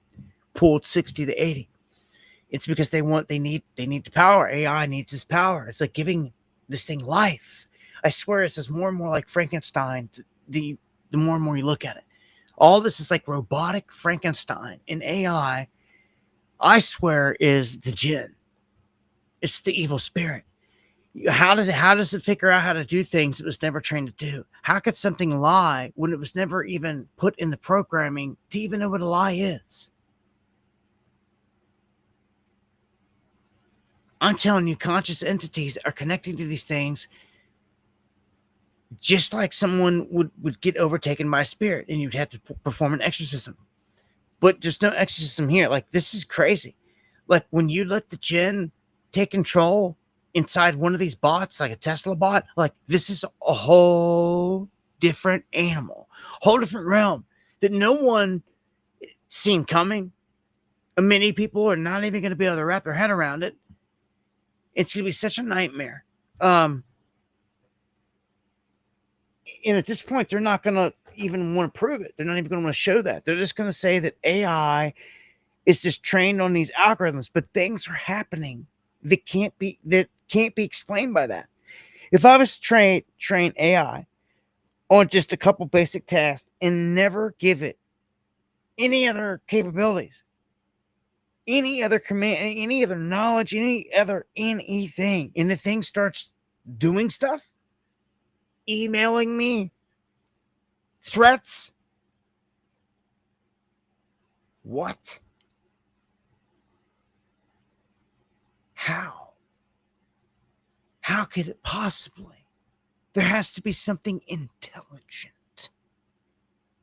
pulled 60 to 80. It's because they need the power. AI needs this power. It's like giving this thing life. I swear this is more and more like Frankenstein. The more and more you look at it, all this is like robotic Frankenstein. And AI, I swear, is the jinn. It's the evil spirit. How does it figure out how to do things it was never trained to do? How could something lie when it was never even put in the programming to even know what a lie is? I'm telling you, conscious entities are connecting to these things just like someone would get overtaken by a spirit and you'd have to perform an exorcism. But there's no exorcism here. Like, this is crazy. Like, when you let the jinn take control inside one of these bots, like a Tesla bot, like, this is a whole different animal, whole different realm that no one seen coming. Many people are not even going to be able to wrap their head around it. It's going to be such a nightmare. And at this point, they're not going to even want to prove it. They're not even going to want to show that. They're just going to say that AI is just trained on these algorithms, but things are happening that can't be explained by that. If I was to train AI on just a couple basic tasks and never give it any other capabilities, any other command, any other knowledge, any other anything, and the thing starts doing stuff, emailing me threats, what? How could it possibly? There has to be something intelligent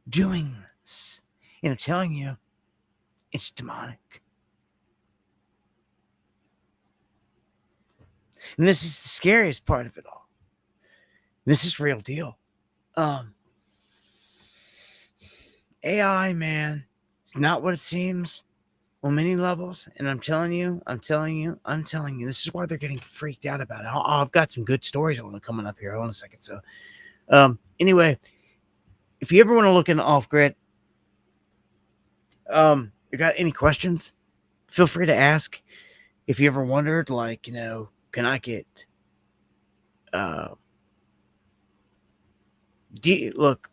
doing this. And I'm telling you, it's demonic. And this is the scariest part of it all. This is real deal. AI, man, it's not what it seems on many levels. And I'm telling you, this is why they're getting freaked out about it. I've got some good stories I want to coming up here. Hold on a second. So, anyway, if you ever want to look into off grid, you got any questions, feel free to ask. If you ever wondered, like, can I get, look,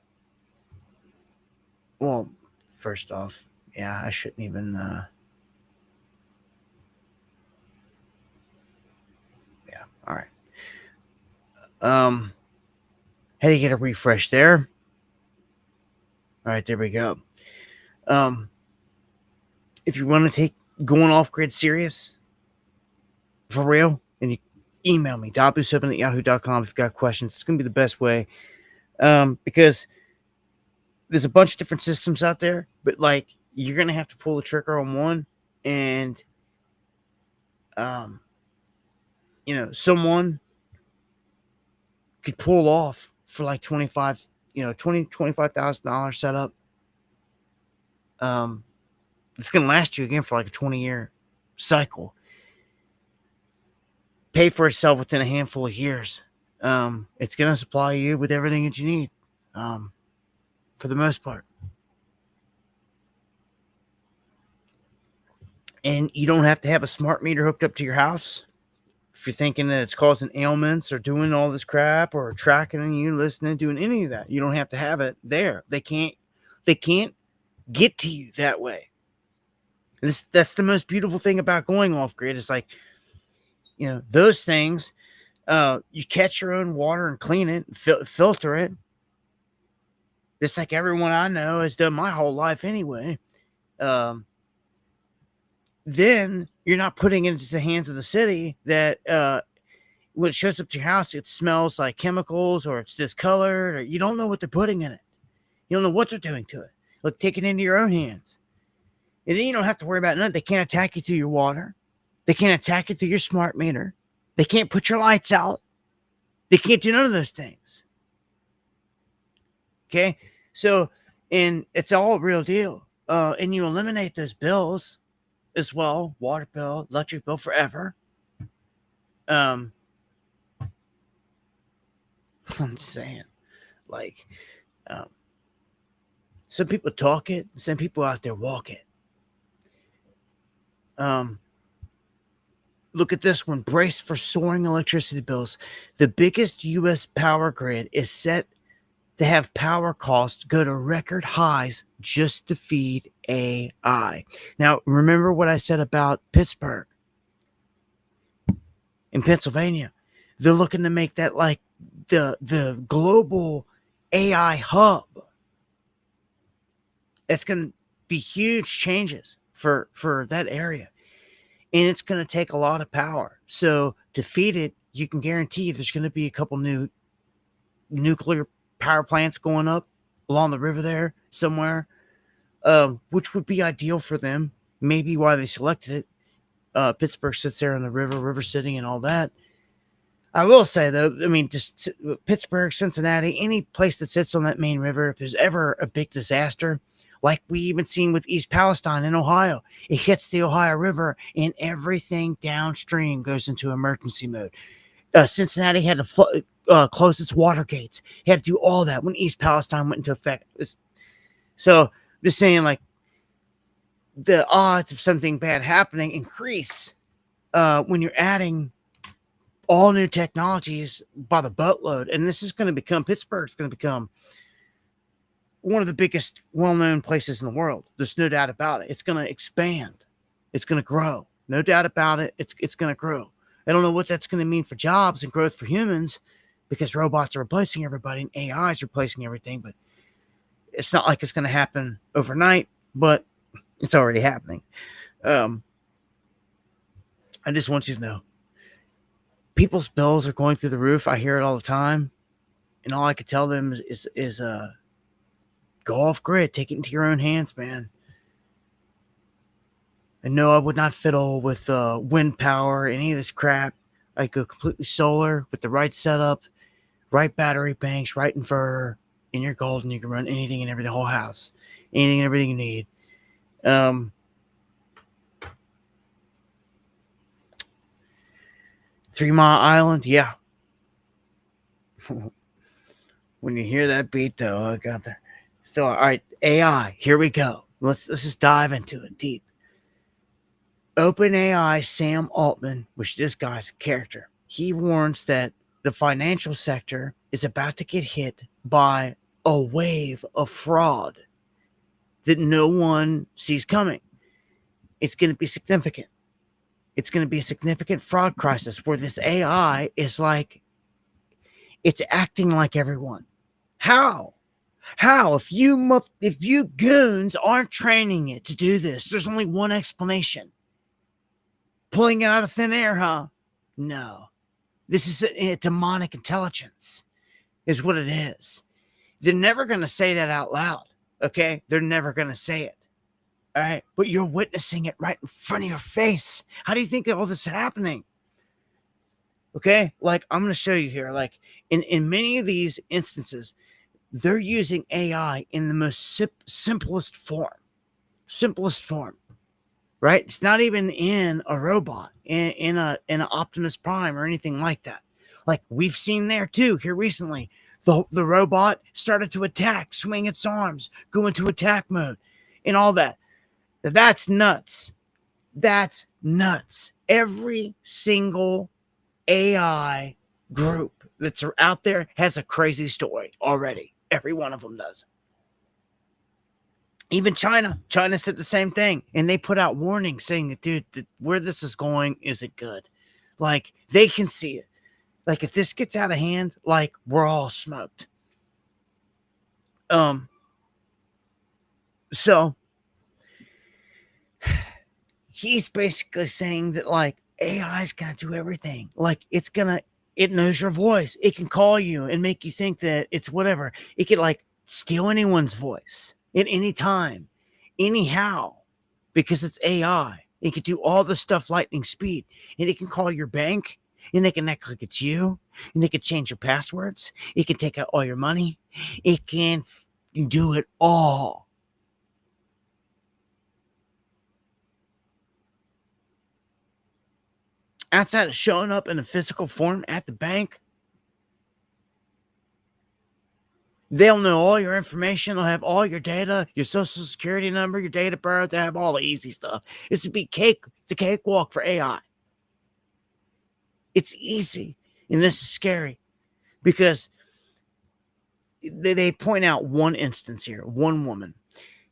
well, first off, yeah, I shouldn't even, yeah, all right. How do you get a refresh there? All right, there we go. If you want to take going off grid serious, for real, and you email me, dabu7@yahoo.com if you've got questions. It's going to be the best way. Because there's a bunch of different systems out there, but like, you're going to have to pull the trigger on one, and, someone could pull off for like $25,000 setup. It's going to last you again for like a 20-year cycle. Pay for itself within a handful of years. It's going to supply you with everything that you need, for the most part. And you don't have to have a smart meter hooked up to your house. If you're thinking that it's causing ailments or doing all this crap or tracking you, listening, doing any of that, you don't have to have it there. They can't get to you that way. That's the most beautiful thing about going off grid. It's like, those things, you catch your own water and clean it, filter it. Just like everyone I know has done my whole life anyway. Then you're not putting it into the hands of the city that when it shows up to your house, it smells like chemicals or it's discolored, or you don't know what they're putting in it. You don't know what they're doing to it. Like, take it into your own hands. And then you don't have to worry about nothing. They can't attack you through your water. They can't attack you through your smart meter. They can't put your lights out. They can't do none of those things. Okay? So, and it's all real deal. And you eliminate those bills as well, water bill, electric bill, forever. I'm just saying, like, um, some people talk it, some people out there walk it. Look at this one. Brace for soaring electricity bills. The biggest U.S. power grid is set to have power costs go to record highs just to feed AI. Now, remember what I said about Pittsburgh in Pennsylvania? They're looking to make that like the global AI hub. It's going to be huge changes for that area. And it's going to take a lot of power. So to feed it, you can guarantee there's going to be a couple new nuclear power plants going up along the river there somewhere, which would be ideal for them. Maybe why they selected it. Pittsburgh sits there on the River City and all that. I will say, though, I mean, just Pittsburgh, Cincinnati, any place that sits on that main river, if there's ever a big disaster, like we even seen with East Palestine in Ohio, it hits the Ohio River and everything downstream goes into emergency mode. Cincinnati had to close its water gates. He had to do all that when East Palestine went into effect. So just saying, like, the odds of something bad happening increase when you're adding all new technologies by the boatload. And this is going to become, Pittsburgh's going to become one of the biggest well-known places in the world. There's no doubt about it. It's going to expand. It's going to grow. No doubt about it. It's going to grow. I don't know what that's going to mean for jobs and growth for humans, because robots are replacing everybody and AI is replacing everything. But it's not like it's going to happen overnight, but it's already happening. I just want you to know, people's bills are going through the roof. I hear it all the time. And all I could tell them is go off grid. Take it into your own hands, man. And no, I would not fiddle with wind power, any of this crap. I'd go completely solar with the right setup, right battery banks, right inverter, and you're golden. You can run anything and everything, the whole house. Anything and everything you need. 3 Mile Island, yeah. When you hear that beat, though, I got there. Still, all right, AI, here we go. Let's just dive into it deep. OpenAI Sam Altman, which this guy's a character, he warns that the financial sector is about to get hit by a wave of fraud that no one sees coming. It's going to be significant. It's going to be a significant fraud crisis where this AI is like, it's acting like everyone. How? If you goons aren't training it to do this, there's only one explanation. Pulling it out of thin air, huh? No. This is a demonic intelligence, is what it is. They're never going to say that out loud, okay? They're never going to say it, all right? But you're witnessing it right in front of your face. How do you think that all this is happening? Okay? Like, I'm going to show you here. Like, in many of these instances, they're using AI in the most simplest form. Right? It's not even in a robot, in an Optimus Prime or anything like that. Like we've seen there too here recently. The robot started to attack, swing its arms, go into attack mode, and all that. That's nuts. That's nuts. Every single AI group that's out there has a crazy story already. Every one of them does. Even China said the same thing, and they put out warnings saying that, dude, where this is going isn't good. Like, they can see it. Like, if this gets out of hand, like, we're all smoked. So he's basically saying that, like, AI is gonna do everything. Like, it knows your voice. It can call you and make you think that it's whatever. It could, like, steal anyone's voice at any time, anyhow, because it's AI. It can do all the stuff lightning speed, and it can call your bank, and it can act like it's you, and it can change your passwords. It can take out all your money. It can do it all. outside of showing up in a physical form at the bank. They'll know all your information. They'll have all your data, your social security number, your date of birth. They have all the easy stuff. It's a cakewalk for AI. It's easy. And this is scary because they point out one instance here. One woman.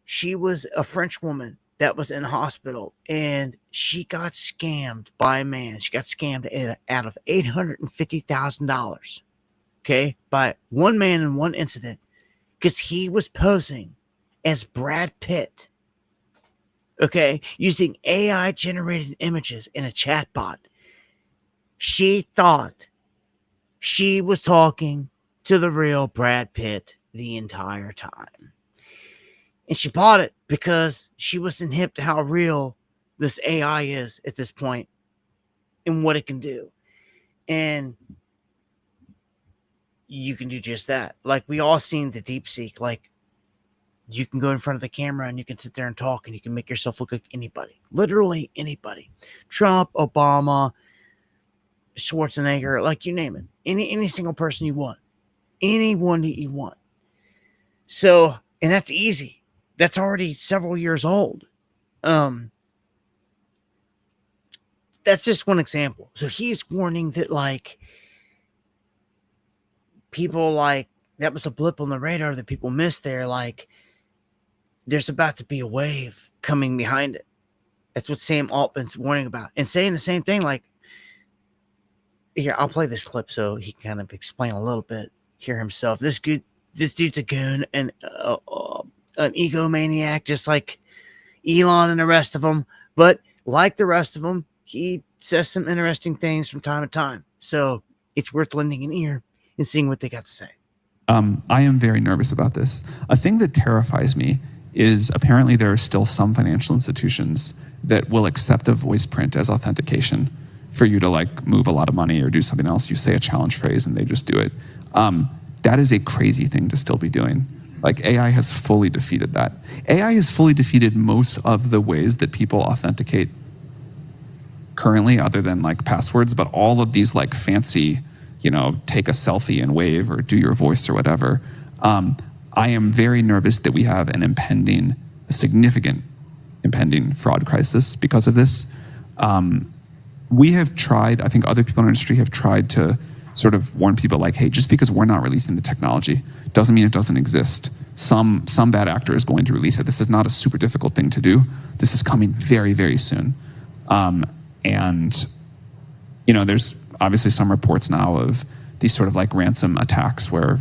She was a French woman that was in the hospital, and she got scammed by a man. She got scammed out of $850,000. Okay, by one man in one incident, because he was posing as Brad Pitt. Okay, using AI generated images in a chatbot. She thought she was talking to the real Brad Pitt the entire time. And she bought it because she wasn't hip to how real this AI is at this point and what it can do. And you can do just that. Like, we all seen the DeepSeek. Like, you can go in front of the camera and you can sit there and talk and you can make yourself look like anybody. Literally anybody. Trump, Obama, Schwarzenegger, like, you name it. Any single person you want. Anyone that you want. So, and that's easy. That's already several years old. That's just one example. So he's warning that, like, people, like, that was a blip on the radar that people missed there. Like, there's about to be a wave coming behind it. That's what Sam Altman's warning about. And saying the same thing, like, here, I'll play this clip so he can kind of explain a little bit here himself. This dude's a goon and an egomaniac, just like Elon and the rest of them. But like the rest of them, he says some interesting things from time to time. So it's worth lending an ear and seeing what they got to say. I am very nervous about this. A thing that terrifies me is apparently there are still some financial institutions that will accept a voice print as authentication for you to, like, move a lot of money or do something else. You say a challenge phrase and they just do it. That is a crazy thing to still be doing. Like, AI has fully defeated that. AI has fully defeated most of the ways that people authenticate currently, other than, like, passwords, but all of these, like, fancy, you know, take a selfie and wave or do your voice or whatever. I am very nervous that we have a significant impending fraud crisis because of this. We have tried, I think other people in our industry have tried to sort of warn people, like, hey, just because we're not releasing the technology doesn't mean it doesn't exist. Some bad actor is going to release it. This is not a super difficult thing to do. This is coming very, very soon. And, you know, there's obviously some reports now of these sort of, like, ransom attacks where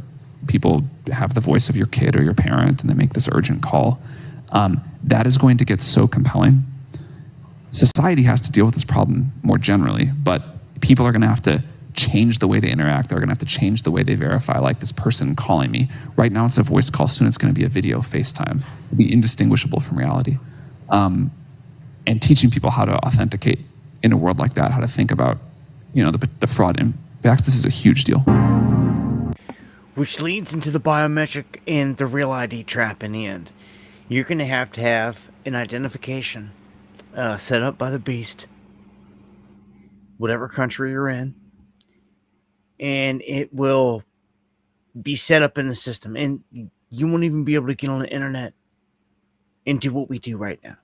people have the voice of your kid or your parent and they make this urgent call. That is going to get so compelling. Society has to deal with this problem more generally, but people are going to have to change the way they interact. They're going to have to change the way they verify, like, this person calling me. Right now it's a voice call. Soon it's going to be a video FaceTime. It'll be indistinguishable from reality. And teaching people how to authenticate in a world like that, how to think about, you know, the fraud impacts. This is a huge deal. Which leads into the biometric and the real ID trap in the end. You're going to have an identification set up by the beast, whatever country you're in, and it will be set up in the system, and you won't even be able to get on the internet and do what we do right now.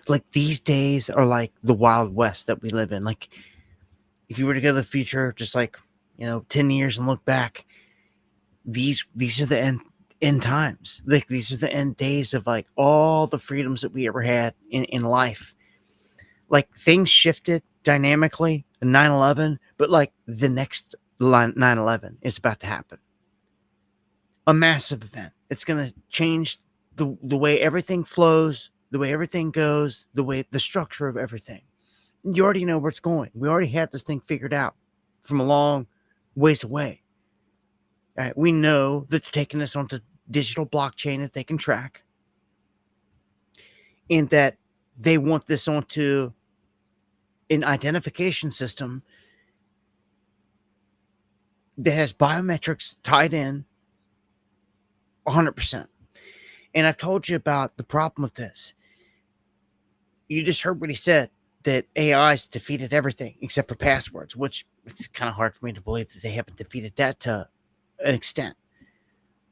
Like, these days are like the Wild West that we live in. Like, if you were to go to the future, just like, you know, 10 years and look back, these are the end times. Like, these are the end days of, like, all the freedoms that we ever had in life. Like, things shifted dynamically in 9/11, but, like, the next 9/11 is about to happen. A massive event. It's going to change the way everything flows, the way everything goes, the structure of everything. You already know where it's going. We already have this thing figured out from a long ways away. All right, we know that they're taking this onto digital blockchain that they can track, and that they want this onto an identification system that has biometrics tied in 100%. And I've told you about the problem with this. You just heard what he said. that AI's defeated everything except for passwords, which it's kind of hard for me to believe that they haven't defeated that to an extent.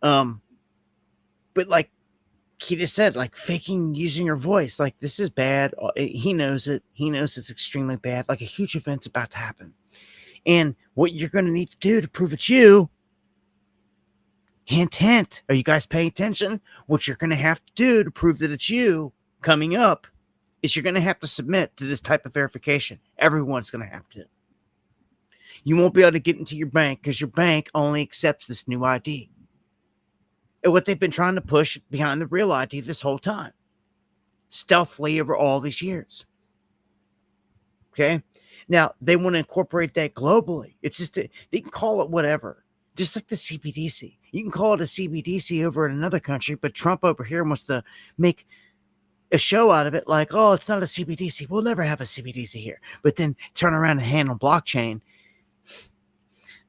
But like he just said, like faking using your voice, like this is bad. He knows it. He knows it's extremely bad. Like a huge event's about to happen. And what you're going to need to do to prove it's you, hint, hint. Are you guys paying attention? What you're going to have to do to prove that it's you coming up is you're going to have to submit to this type of verification. Everyone's going to have to. You won't be able to get into your bank because your bank only accepts this new ID. And what they've been trying to push behind the real ID this whole time, stealthily over all these years. Okay? Now, they want to incorporate that globally. It's just, they can call it whatever. Just like the CBDC. You can call it a CBDC over in another country, but Trump over here wants to make a show out of it like, oh, it's not a CBDC. We'll never have a CBDC here. But then turn around and handle blockchain.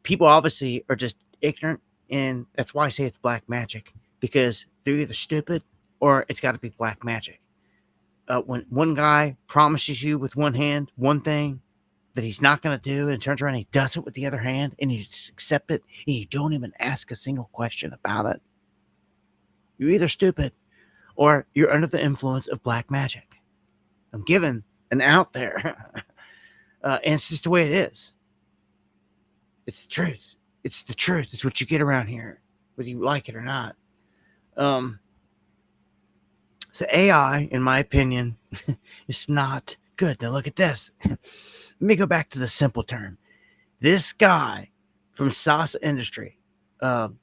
People obviously are just ignorant, and that's why I say it's black magic, because they're either stupid or it's got to be black magic. When one guy promises you with one hand one thing that he's not going to do, and turns around and he does it with the other hand, and you just accept it, and you don't even ask a single question about it, you're either stupid or you're under the influence of black magic. I'm giving an out there. And it's just the way it is. It's the truth. It's the truth. It's what you get around here, whether you like it or not. So AI, in my opinion, is not good. Now look at this. Let me go back to the simple term. This guy from Sasa Industry,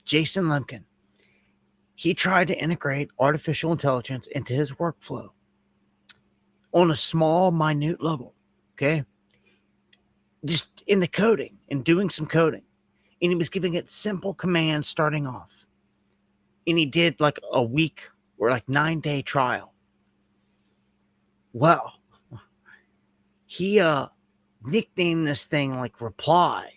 Jason Lemkin, he tried to integrate artificial intelligence into his workflow on a small, minute level. Okay? Just in the coding and doing some coding. And he was giving it simple commands starting off. And he did like a week or like 9-day trial. Well, he nicknamed this thing like Reply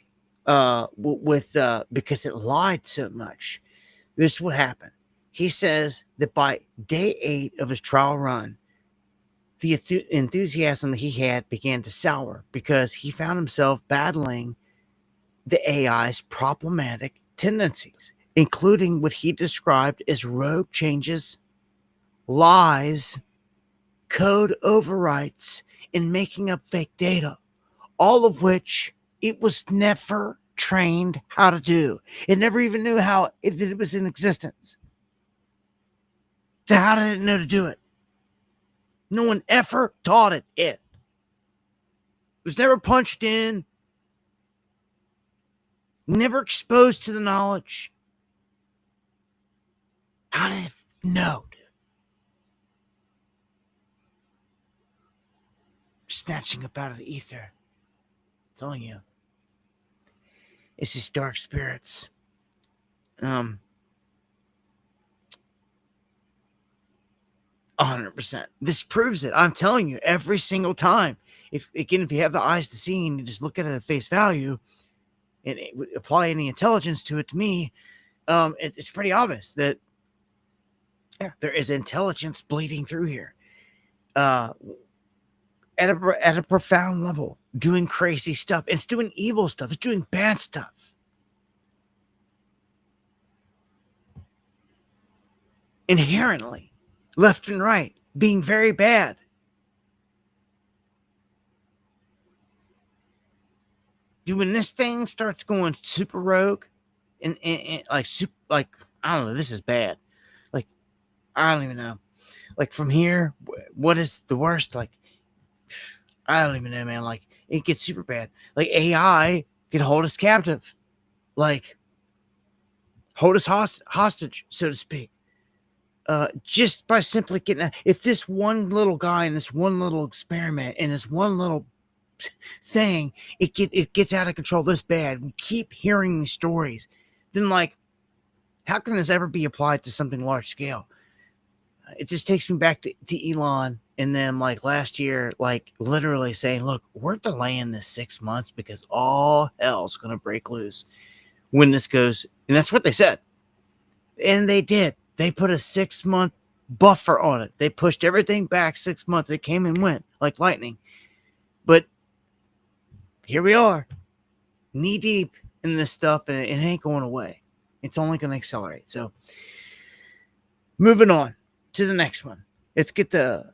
because it lied so much. This is what happened. He says that by day 8 of his trial run, the enthusiasm that he had began to sour because he found himself battling the AI's problematic tendencies, including what he described as rogue changes, lies, code overwrites, and making up fake data, all of which it was never trained how to do. It never even knew that it was in existence. So how did it know to do it? No one ever taught it. It was never punched in, never exposed to the knowledge. How did it know, dude? Snatching up out of the ether. I'm telling you. It's these dark spirits. 100%. This proves it. I'm telling you, every single time. If you have the eyes to see and you just look at it at face value and apply any intelligence to it, to me, it's pretty obvious that there is intelligence bleeding through here. At a profound level, doing crazy stuff. It's doing evil stuff. It's doing bad stuff. Inherently. Left and right, being very bad. When this thing starts going super rogue and like I don't know, this is bad. Like I don't even know. Like from here, what is the worst? Like I don't even know, man. Like it gets super bad. Like AI can hold us captive, like hold us hostage, so to speak. Just by simply getting, if this one little guy and this one little experiment and this one little thing, it gets out of control this bad, we keep hearing these stories, then like, how can this ever be applied to something large scale? It just takes me back to Elon and them like last year, like literally saying, look, we're delaying this 6 months because all hell's going to break loose when this goes. And that's what they said. And they did. They put a 6-month buffer on it. They pushed everything back 6 months. It came and went like lightning. But here we are, knee deep in this stuff, and it ain't going away. It's only going to accelerate. So, moving on to the next one. Let's get the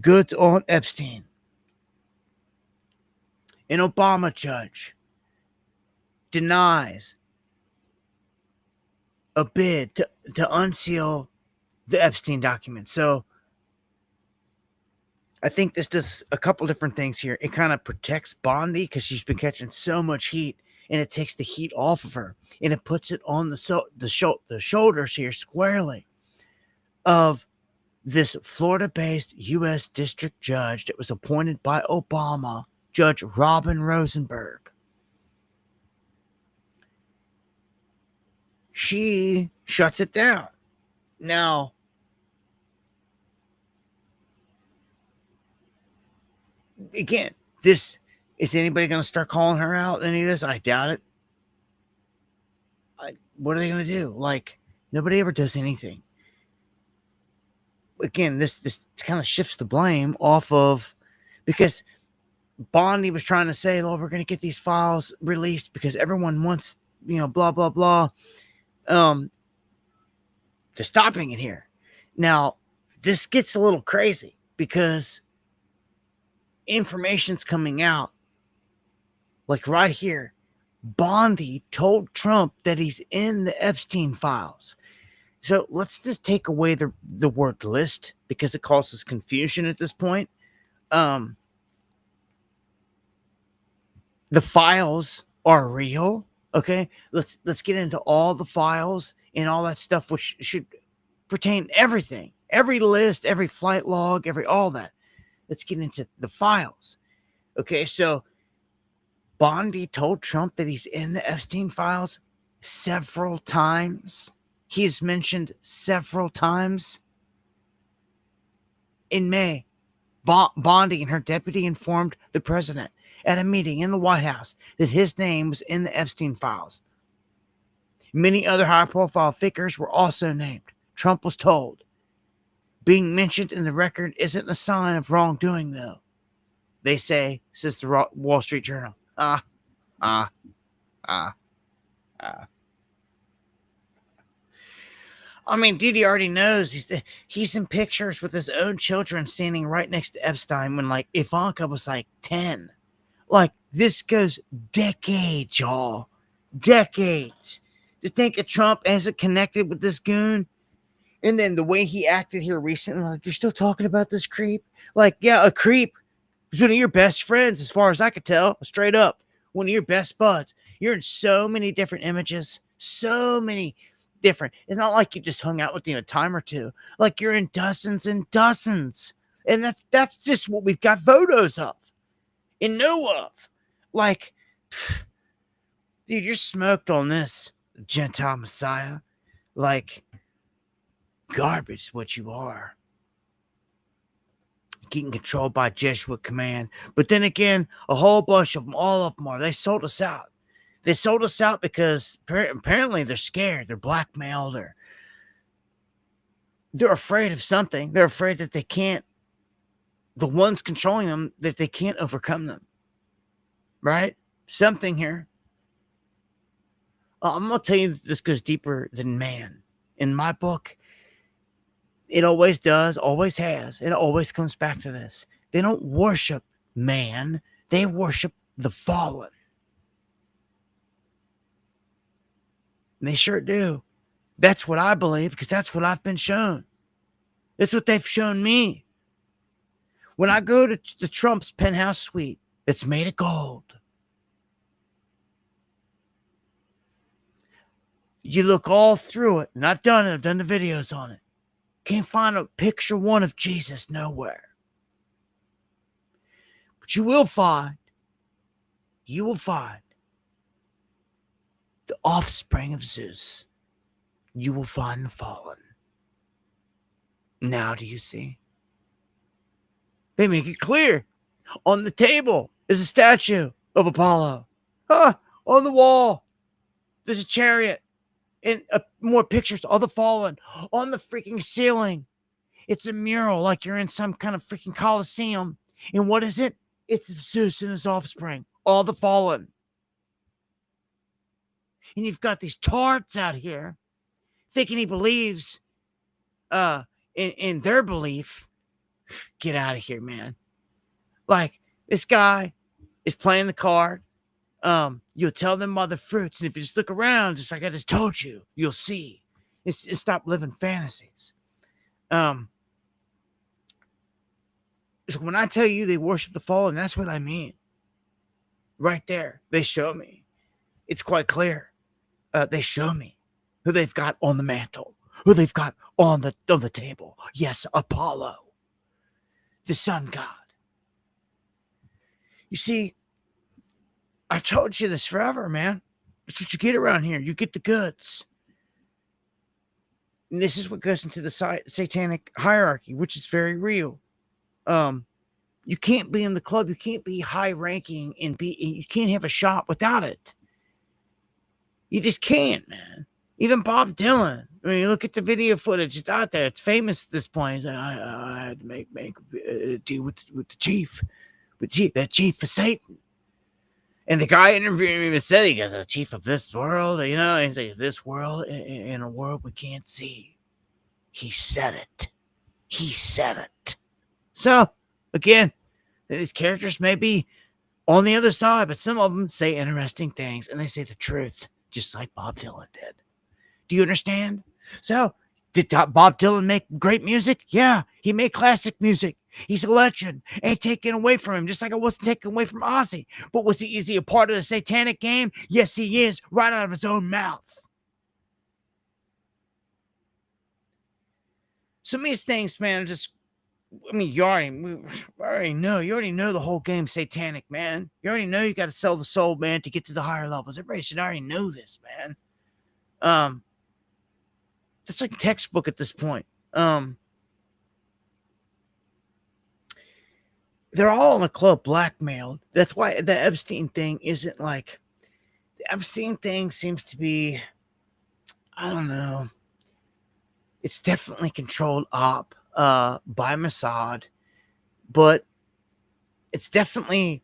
goods on Epstein. An Obama judge denies a bid to unseal the Epstein documents. So I think this does a couple different things here. It kind of protects Bondi because she's been catching so much heat, and it takes the heat off of her, and it puts it on the shoulders here squarely of this Florida-based U.S. district judge that was appointed by Obama, Judge Robin Rosenberg. She shuts it down. Now, again, is anybody going to start calling her out? Any of this? I doubt it. What are they going to do? Like, nobody ever does anything. Again, this kind of shifts the blame off of, because Bondi was trying to say, "Oh, we're going to get these files released because everyone wants, blah blah blah." They're stopping it here. Now, this gets a little crazy because information's coming out. Like right here, Bondi told Trump that he's in the Epstein files. So let's just take away the word list because it causes confusion at this point. The files are real. Okay, let's get into all the files and all that stuff, which should pertain everything, every list, every flight log, all that. Let's get into the files. Okay, so Bondi told Trump that he's in the Epstein files several times. He's mentioned several times. In May, Bondi and her deputy informed the president at a meeting in the White House that his name was in the Epstein files. Many other high-profile figures were also named. Trump was told, being mentioned in the record isn't a sign of wrongdoing, though. They say, says the Wall Street Journal. I mean, dude, he already knows he's in pictures with his own children standing right next to Epstein when, like, Ivanka was, like, 10. Like, this goes decades, y'all. Decades. To think of Trump isn't connected with this goon. And then the way he acted here recently, like, you're still talking about this creep? Like, yeah, a creep was one of your best friends, as far as I could tell. Straight up. One of your best buds. You're in so many different images. So many different. It's not like you just hung out with him a time or two. Like, you're in dozens and dozens. And that's just what we've got photos of and know of. Like, dude, you're smoked on this, Gentile Messiah. Like, garbage is what you are. Getting controlled by Jesuit command. But then again, a whole bunch of them, all of them are. They sold us out. They sold us out because apparently they're scared. They're blackmailed, or they're afraid of something. They're afraid that they can't, the ones controlling them, that they can't overcome them. Right? Something here. I'm going to tell you, this goes deeper than man. In my book, it always does, always has, and it always comes back to this. They don't worship man. They worship the fallen. And they sure do. That's what I believe, because that's what I've been shown. That's what they've shown me. When I go to the Trump's penthouse suite that's made of gold, you look all through it, and I've done it. I've done the videos on it. Can't find a picture one of Jesus nowhere. But you will find the offspring of Zeus. You will find the fallen. Now do you see? They make it clear. On the table is a statue of Apollo. On the wall, there's a chariot. And more pictures of the fallen. On the freaking ceiling, it's a mural like you're in some kind of freaking Coliseum. And what is it? It's Zeus and his offspring, all the fallen. And you've got these tarts out here thinking he believes in their belief. Get out of here, man. Like, this guy is playing the card. You'll tell them by the fruits. And if you just look around, just like I just told you, you'll see. It's stop living fantasies. So when I tell you they worship the fallen, that's what I mean. Right there. They show me. It's quite clear. They show me who they've got on the mantle, who they've got on the table. Yes, Apollo, the sun god. You see, I told you this forever, man. That's what you get around here. You get the goods. And this is what goes into the satanic hierarchy, which is very real. You can't be in the club. You can't be high ranking and you can't have a shot without it. You just can't, man. Even Bob Dylan. I mean, look at the video footage. It's out there. It's famous at this point. He's like, I had to make a deal with the chief. The chief of Satan. And the guy interviewing him even said, he goes, the chief of this world, you know, he's like, this world in a world we can't see. He said it. He said it. So, again, these characters may be on the other side, but some of them say interesting things and they say the truth, just like Bob Dylan did. Do you understand? So, did Bob Dylan make great music? Yeah, he made classic music. He's a legend. Ain't taken away from him, just like it wasn't taken away from Ozzy. But was he a part of the satanic game? Yes, he is, right out of his own mouth. Some of these things, man, you already know. You already know the whole game's satanic, man. You already know you got to sell the soul, man, to get to the higher levels. Everybody should already know this, man. It's like textbook at this point. They're all in the club blackmailed. That's why the Epstein thing isn't like... The Epstein thing seems to be... I don't know. It's definitely controlled op by Mossad. But it's definitely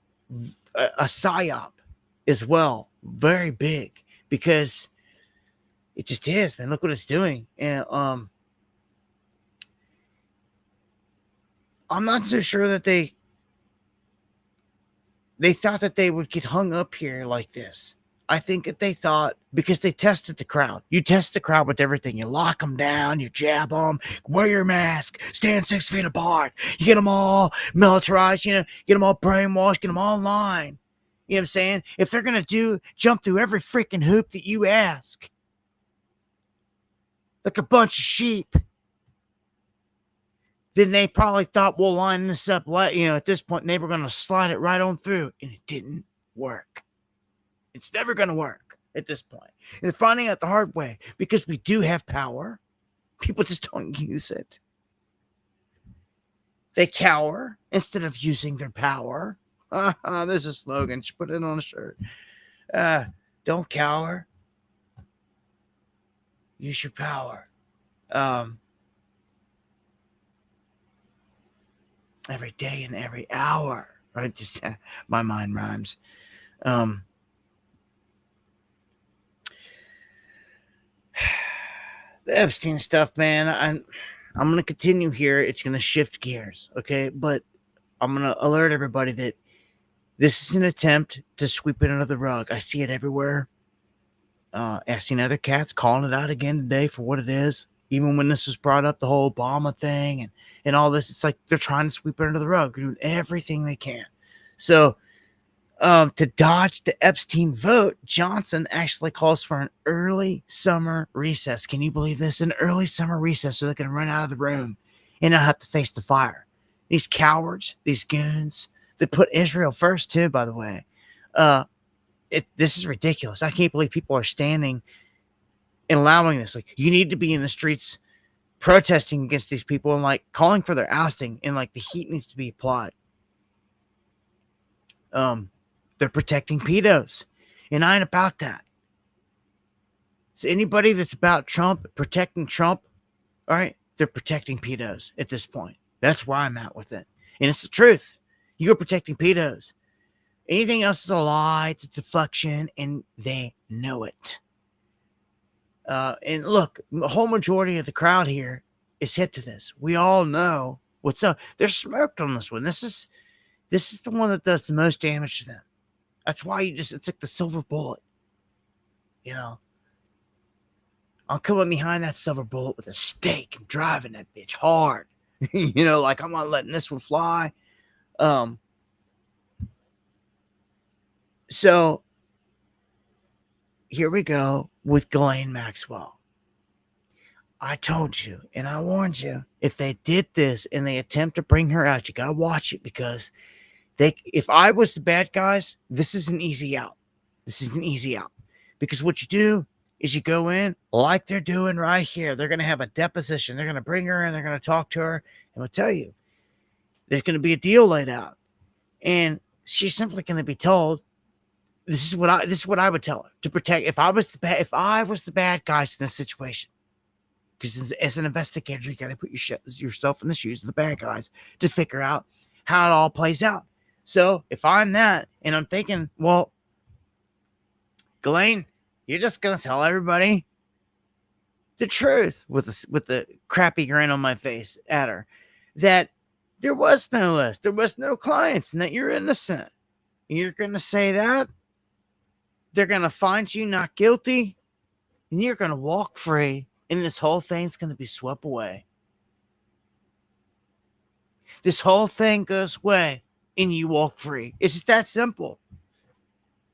a psyop as well. Very big. Because it just is, man. Look what it's doing. And I'm not so sure that they thought that they would get hung up here like this. I think that they thought, because they tested the crowd. You test the crowd with everything. You lock them down, you jab them, wear your mask, stand 6 feet apart. You get them all militarized, get them all brainwashed, get them all in line. You know what I'm saying? If they're going to jump through every freaking hoop that you ask, like a bunch of sheep, then they probably thought, we'll line this up, at this point, they were going to slide it right on through. And it didn't work. It's never going to work at this point. And they're finding out the hard way, because we do have power. People just don't use it. They cower instead of using their power. There's a slogan. Just put it on a shirt. Don't cower. Use your power. Every day and every hour, right? Just my mind rhymes. The Epstein stuff, man. I'm going to continue here. It's going to shift gears, okay? But I'm going to alert everybody that this is an attempt to sweep it under the rug. I see it everywhere. I've seen other cats calling it out again today for what it is. Even when this was brought up, the whole Obama thing and all this, it's like they're trying to sweep it under the rug, doing everything they can. So to dodge the Epstein vote, Johnson actually calls for an early summer recess. Can you believe this? An early summer recess so they can run out of the room and not have to face the fire. These cowards, these goons, they put Israel first too, by the way. This is ridiculous. I can't believe people are standing and allowing this. Like, you need to be in the streets protesting against these people and like calling for their ousting, and like the heat needs to be applied. They're protecting pedos, and I ain't about that. So anybody that's about Trump, protecting Trump, all right, they're protecting pedos at this point. That's where I'm at with it. And it's the truth. You're protecting pedos. Anything else is a lie. It's a deflection, and they know it. And look, the whole majority of the crowd here is hip to this. We all know what's up. They're smoked on this one. This is the one that does the most damage to them. That's why it's like the silver bullet. You know, I'm coming behind that silver bullet with a stake and driving that bitch hard. You know, like I'm not letting this one fly. So here we go with Ghislaine Maxwell. I told you and I warned you, if they did this and they attempt to bring her out, you gotta watch it, because if I was the bad guys, this is an easy out. This is an easy out. Because what you do is you go in like they're doing right here. They're going to have a deposition. They're going to bring her in. They're going to talk to her. And I'll tell you, there's going to be a deal laid out. And she's simply going to be told, this is what I would tell her to protect. If I was the bad guys in this situation, because as an investigator, you got to put yourself in the shoes of the bad guys to figure out how it all plays out. So if I'm that, and I'm thinking, well, Ghislaine, you're just gonna tell everybody the truth with the crappy grin on my face at her, that there was no list, there was no clients, and that you're innocent. You're gonna say that. They're gonna find you not guilty, and you're gonna walk free, and this whole thing's gonna be swept away. This whole thing goes away, and you walk free. It's just that simple.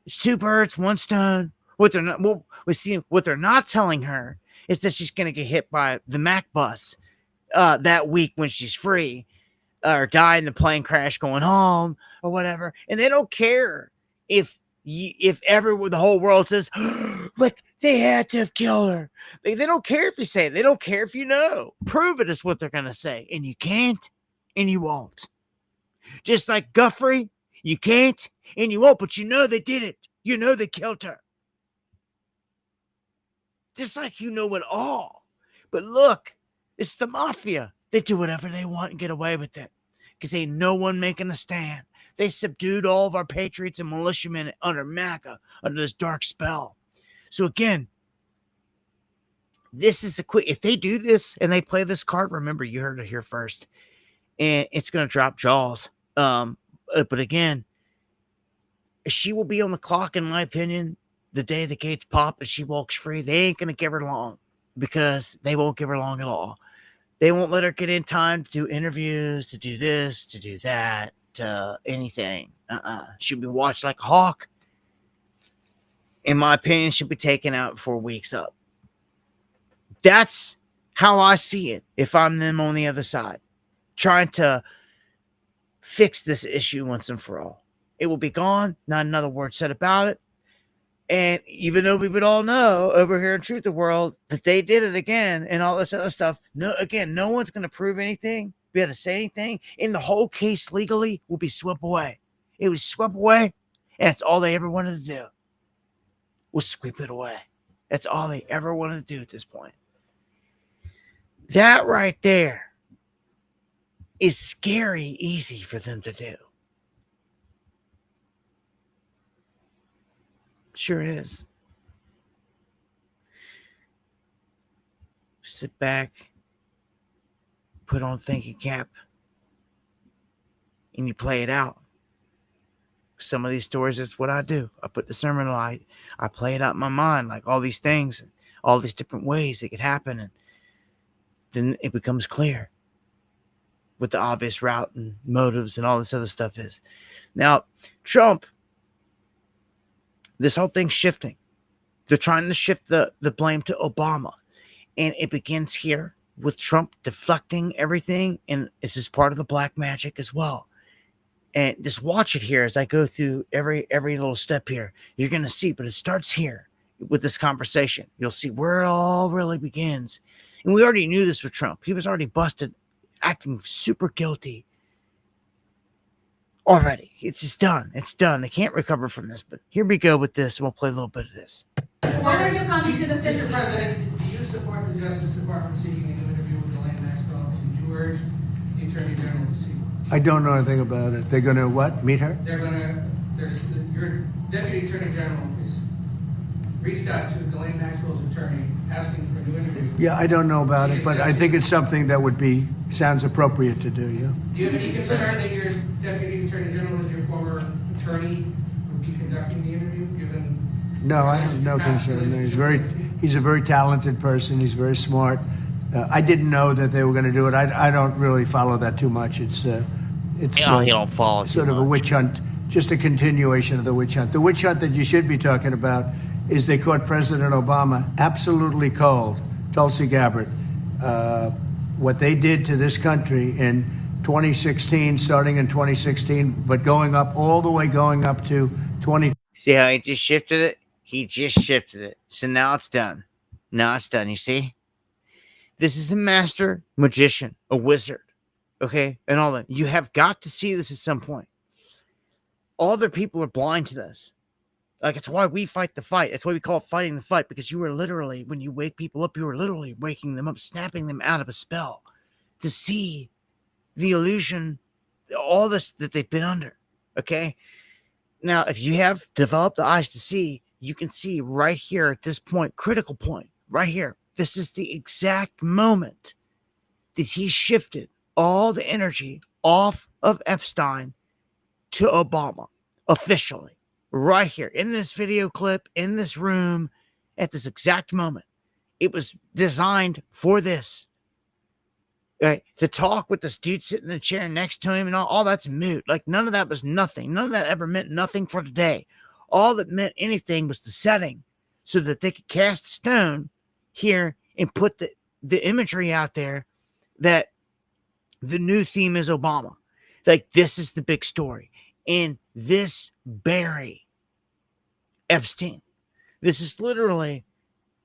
It's two birds, one stone. What they're not telling her is that she's going to get hit by the Mac bus that week when she's free, or die in the plane crash going home or whatever. And they don't care if the whole world says, like, they had to have killed her. They don't care if you say it. They don't care if you know. Prove it is what they're going to say. And you can't, and you won't. Just like Guthrie, you can't and you won't, but you know they did it. You know they killed her. Just like you know it all. But look, it's the mafia. They do whatever they want and get away with it, because ain't no one making a stand. They subdued all of our patriots and militiamen under MAGA, under this dark spell. So again, this is if they do this and they play this card, remember, you heard it here first, and it's going to drop jaws. But again, she will be on the clock, in my opinion, the day the gates pop and she walks free. They ain't going to give her long, because they won't give her long at all. They won't let her get in time to do interviews, to do this, to do that, anything. She'll be watched like a hawk. In my opinion, she'll be taken out before week's up. That's how I see it if I'm them on the other side, trying to fix this issue once and for all. It will be gone. Not another word said about it. And even though we would all know over here in Truth the World that they did it again and all this other stuff, no one's going to prove anything, be able to say anything, and the whole case legally will be swept away. It was swept away, and that's all they ever wanted to do, was sweep it away. That's all they ever wanted to do at this point. That right there is scary easy for them to do. Sure is. Sit back, put on thinking cap, and you play it out. Some of these stories, that's what I do. I put the sermon on, I play it out in my mind, like all these things, and all these different ways it could happen, and then it becomes clear what the obvious route and motives and all this other stuff is. Now, Trump, this whole thing's shifting. They're trying to shift the blame to Obama. And it begins here with Trump deflecting everything. And this is part of the black magic as well. And just watch it here as I go through every little step here. You're going to see, but it starts here with this conversation. You'll see where it all really begins. And we already knew this with Trump. He was already busted, acting super guilty. Already. It's just done. It's done. They can't recover from this. But here we go with this. We'll play a little bit of this. When are you coming to the Mr. President, do you support the Justice Department seeking an interview with Ghislaine Maxwell? Did you urge the Attorney General to seek one? I don't know anything about it. They're going to what? Meet her? They're going to, your Deputy Attorney General has reached out to Ghislaine Maxwell's attorney asking for a new interview. Yeah, I don't know about it, but I think it's something that sounds appropriate to do, yeah. Do you have any concern that your Deputy Attorney General, as your former attorney, would be conducting the interview, given... No, I have no concern. He's a very talented person. He's very smart. I didn't know that they were going to do it. I don't really follow that too much. It's you don't follow sort of a witch hunt, just a continuation of the witch hunt. The witch hunt that you should be talking about is they caught President Obama absolutely cold, Tulsi Gabbard. What they did to this country in 2016, starting in 2016, but going up to 20. See how he just shifted it? He just shifted it. So now it's done. Now it's done, you see? This is a master magician, a wizard, okay? And all that. You have got to see this at some point. All other people are blind to this. Like, it's why we fight the fight. It's why we call it fighting the fight, because you are literally, when you wake people up, you are literally waking them up, snapping them out of a spell to see the illusion, all this that they've been under, okay? Now, if you have developed the eyes to see, you can see right here at this point, critical point, right here. This is the exact moment that he shifted all the energy off of Epstein to Obama, officially. Right here, in this video clip, in this room, at this exact moment. It was designed for this. Right? The talk with this dude sitting in the chair next to him and all that's moot. Like, none of that was nothing. None of that ever meant nothing for today. All that meant anything was the setting so that they could cast a stone here and put the imagery out there that the new theme is Obama. Like, this is the big story. And this bury Epstein. This is literally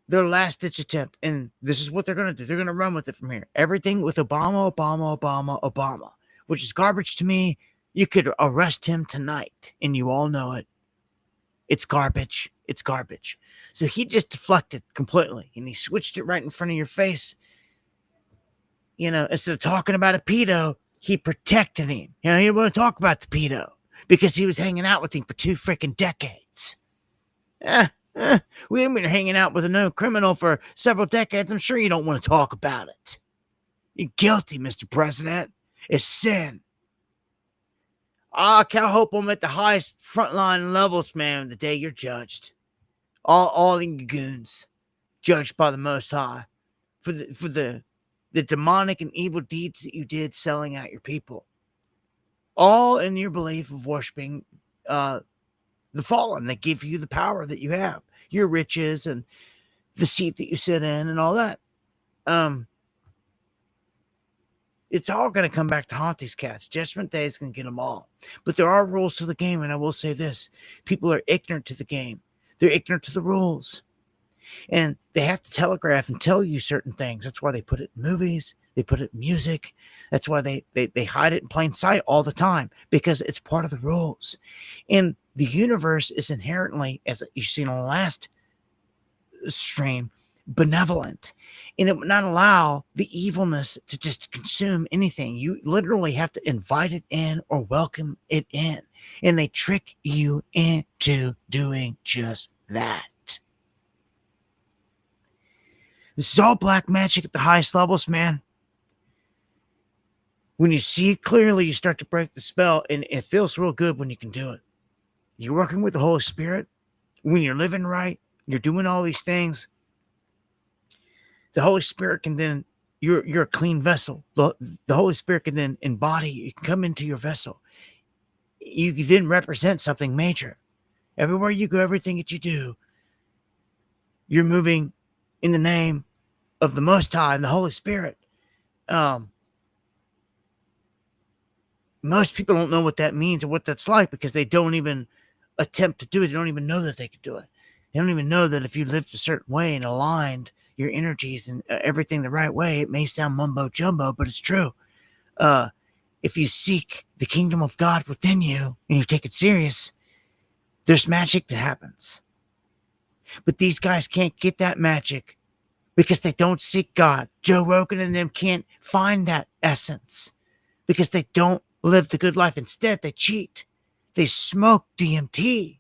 their last-ditch attempt. And this is what they're going to do. They're going to run with it from here. Everything with Obama, which is garbage to me. You could arrest him tonight, and you all know it. It's garbage. It's garbage. So he just deflected completely, and he switched it right in front of your face. You know, instead of talking about a pedo, he protected him. You know, he didn't want to talk about the pedo because he was hanging out with him for 2 freaking decades. We have been hanging out with a known criminal for several decades. I'm sure you don't want to talk about it. You're guilty, Mr. President. It's sin. Cal Hope I'm at the highest frontline levels, man, the day you're judged. All you goons, judged by the Most High for the demonic and evil deeds that you did selling out your people. All in your belief of worshiping the fallen that give you the power that you have, your riches and the seat that you sit in and all that. It's all going to come back to haunt these cats. Judgment Day is going to get them all. But there are rules to the game, and I will say this. People are ignorant to the game. They're ignorant to the rules. And they have to telegraph and tell you certain things. That's why they put it in movies. They put it in music. That's why they hide it in plain sight all the time, because it's part of the rules. And the universe is inherently, as you've seen on the last stream, benevolent, and it would not allow the evilness to just consume anything. You literally have to invite it in or welcome it in, and they trick you into doing just that. This is all black magic at the highest levels, man. When you see it clearly, you start to break the spell, and it feels real good when you can do it. You're working with the Holy Spirit. When you're living right, you're doing all these things. The Holy Spirit can then, you're a clean vessel. The Holy Spirit can then embody, you can come into your vessel. You can then represent something major. Everywhere you go, everything that you do, you're moving in the name of the Most High and the Holy Spirit. Most people don't know what that means or what that's like because they don't even attempt to do it. They don't even know that they could do it. They don't even know that if you lived a certain way and aligned your energies and everything the right way, it may sound mumbo jumbo, but it's true. If you seek the kingdom of God within you and you take it serious, there's magic that happens. But these guys can't get that magic because they don't seek God. Joe Rogan and them can't find that essence because they don't live the good life. Instead, they cheat. They smoke DMT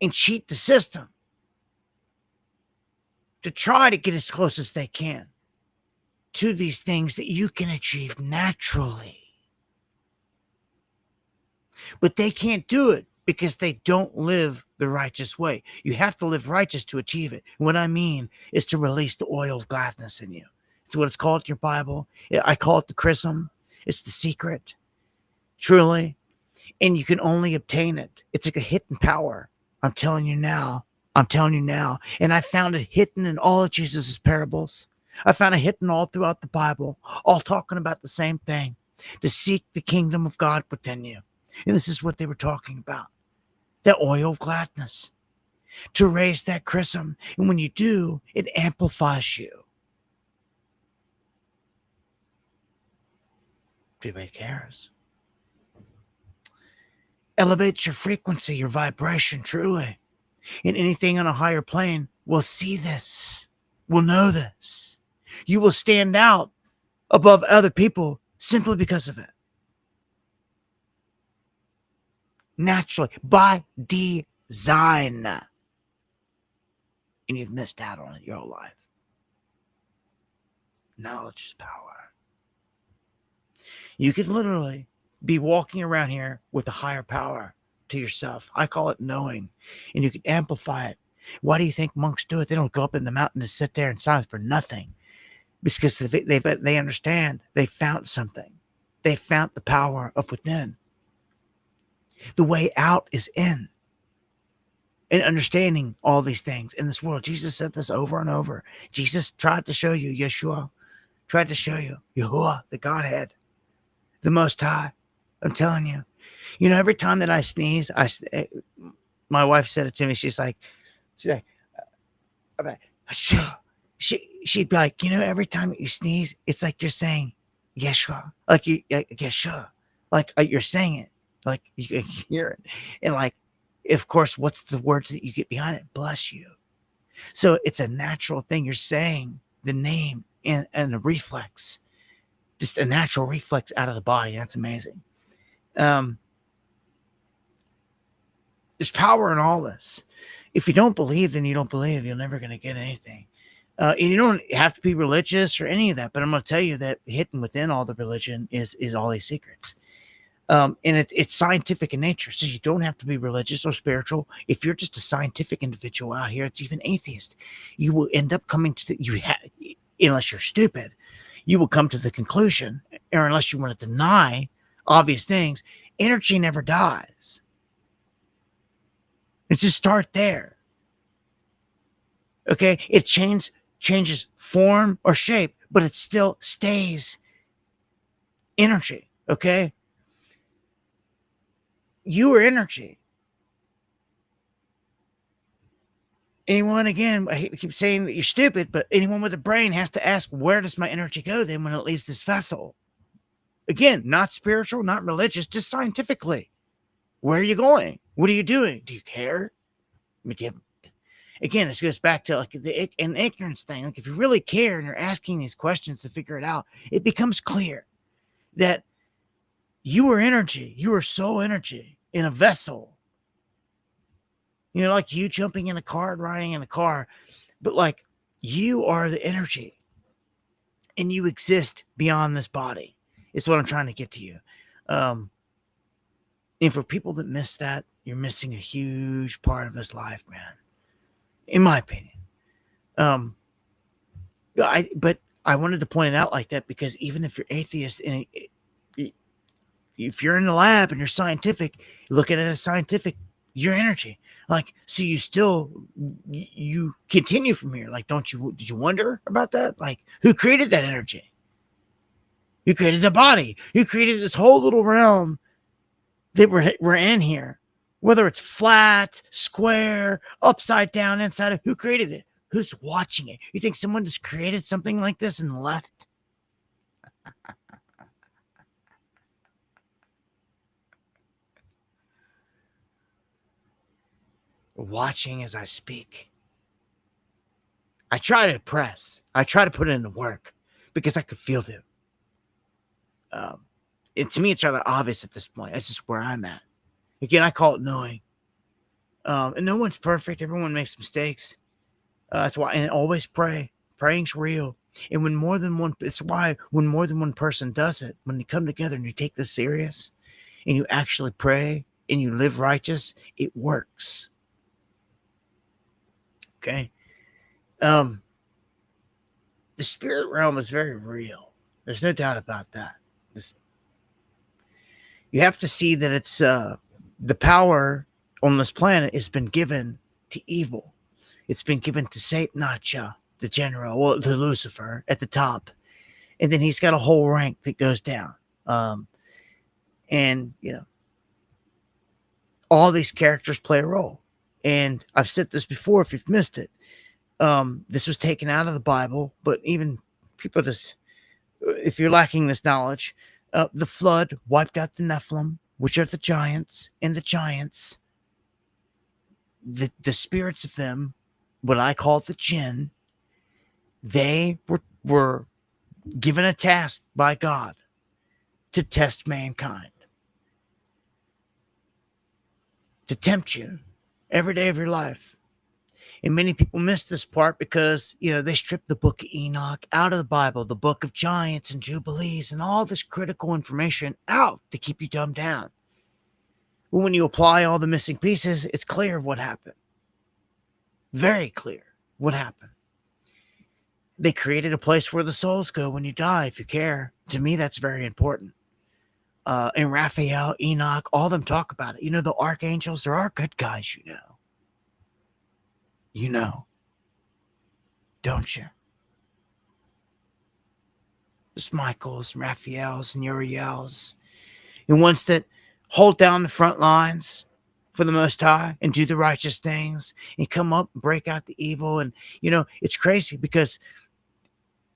and cheat the system to try to get as close as they can to these things that you can achieve naturally. But they can't do it because they don't live the righteous way. You have to live righteous to achieve it. What I mean is to release the oil of gladness in you. It's what it's called in your Bible. I call it the chrism. It's the secret, truly. And you can only obtain it. It's like a hidden power. I'm telling you now. And I found it hidden in all of Jesus' parables. I found it hidden all throughout the Bible, all talking about the same thing, to seek the kingdom of God within you. And this is what they were talking about, that oil of gladness, to raise that chrism. And when you do, it amplifies you. If anybody cares. Elevates your frequency, your vibration, truly. And anything on a higher plane will see this, will know this. You will stand out above other people simply because of it. Naturally, by design. And you've missed out on it your whole life. Knowledge is power. You could literally be walking around here with a higher power to yourself. I call it knowing. And you can amplify it. Why do you think monks do it? They don't go up in the mountain to sit there in silence for nothing. Because they understand. They found something. They found the power of within. The way out is in. And understanding all these things in this world. Jesus said this over and over. Jesus tried to show you, Yeshua, tried to show you, Yahuwah, the Godhead, the Most High. I'm telling you. You know, every time that I sneeze, my wife said it to me. She's like, she'd be like, you know, every time you sneeze, it's like you're saying Yeshua, like Yeshua, like you're saying it, like you can hear it. And like, of course, what's the words that you get behind it? Bless you. So it's a natural thing. You're saying the name and the reflex, just a natural reflex out of the body. That's amazing. There's power in all this. If you don't believe, then you don't believe. You're never going to get anything. And you don't have to be religious or any of that, but I'm going to tell you that hidden within all the religion is all these secrets. And it's scientific in nature, so you don't have to be religious or spiritual. If you're just a scientific individual out here, it's even atheist, you will end up coming to unless you're stupid, you will come to the conclusion, or unless you want to deny obvious things, energy never dies. Let's just start there. Okay, it changes form or shape, but it still stays energy. Okay, you are energy. Anyone, again, I hate to keep saying that you're stupid, but anyone with a brain has to ask, where does my energy go then when it leaves this vessel? Again, not spiritual, not religious, just scientifically. Where are you going? What are you doing? Do you care? I mean, again, this goes back to like an ignorance thing. Like if you really care and you're asking these questions to figure it out, it becomes clear that you are energy. You are soul energy in a vessel. You know, like you jumping in a car and riding in a car, but like you are the energy and you exist beyond this body. Is what I'm trying to get to you. And for people that miss that, you're missing a huge part of this life, man. In my opinion. But I wanted to point it out like that because even if you're atheist and if you're in the lab and you're scientific, look at it as scientific, your energy. Like, so you still, you continue from here. Like, did you wonder about that? Like, who created that energy? Who created the body? Who created this whole little realm that we're in here? Whether it's flat, square, upside down, inside of, who created it? Who's watching it? You think someone just created something like this and left? Watching as I speak. I try to impress. I try to put it into work because I could feel them. And to me, it's rather obvious at this point. That's just where I'm at. Again, I call it knowing. And no one's perfect. Everyone makes mistakes. That's why, and always pray. Praying's real. And it's why when more than one person does it, when you come together and you take this serious and you actually pray and you live righteous, it works. Okay. The spirit realm is very real. There's no doubt about that. You have to see that it's the power on this planet has been given to evil. It's been given to Satanacha, the general, well, to Lucifer at the top. And then he's got a whole rank that goes down. And, all these characters play a role. And I've said this before, if you've missed it. This was taken out of the Bible, but even people just, if you're lacking this knowledge, the flood wiped out the Nephilim, which are the giants, and the giants, the spirits of them, what I call the jinn, they were given a task by God to test mankind, to tempt you every day of your life. And many people miss this part because, they stripped the book of Enoch out of the Bible, the book of giants and jubilees and all this critical information out to keep you dumbed down. But when you apply all the missing pieces, it's clear what happened. Very clear what happened. They created a place where the souls go when you die, if you care. To me, that's very important. And Raphael, Enoch, all of them talk about it. The archangels, there are good guys, don't you? There's Michaels, and Raphaels, and Uriels, and ones that hold down the front lines for the Most High and do the righteous things and come up and break out the evil. And, it's crazy because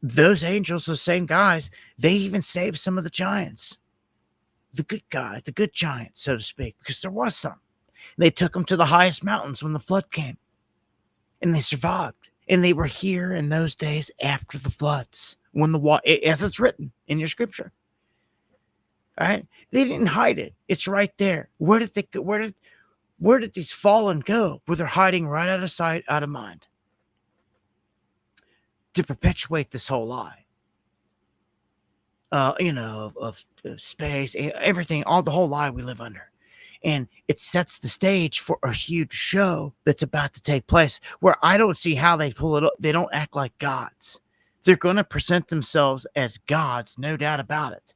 those angels, those same guys, they even saved some of the giants, the good guys, the good giants, so to speak, because there was some. They took them to the highest mountains when the flood came. And they survived. And they were here in those days after the floods, when the water, as it's written in your scripture. All right? They didn't hide it. It's right there. Where did they go? Where did these fallen go? Where they're hiding right out of sight, out of mind. To perpetuate this whole lie. Of space, everything, all the whole lie we live under. And it sets the stage for a huge show that's about to take place where I don't see how they pull it up. They don't act like gods. They're going to present themselves as gods, no doubt about it.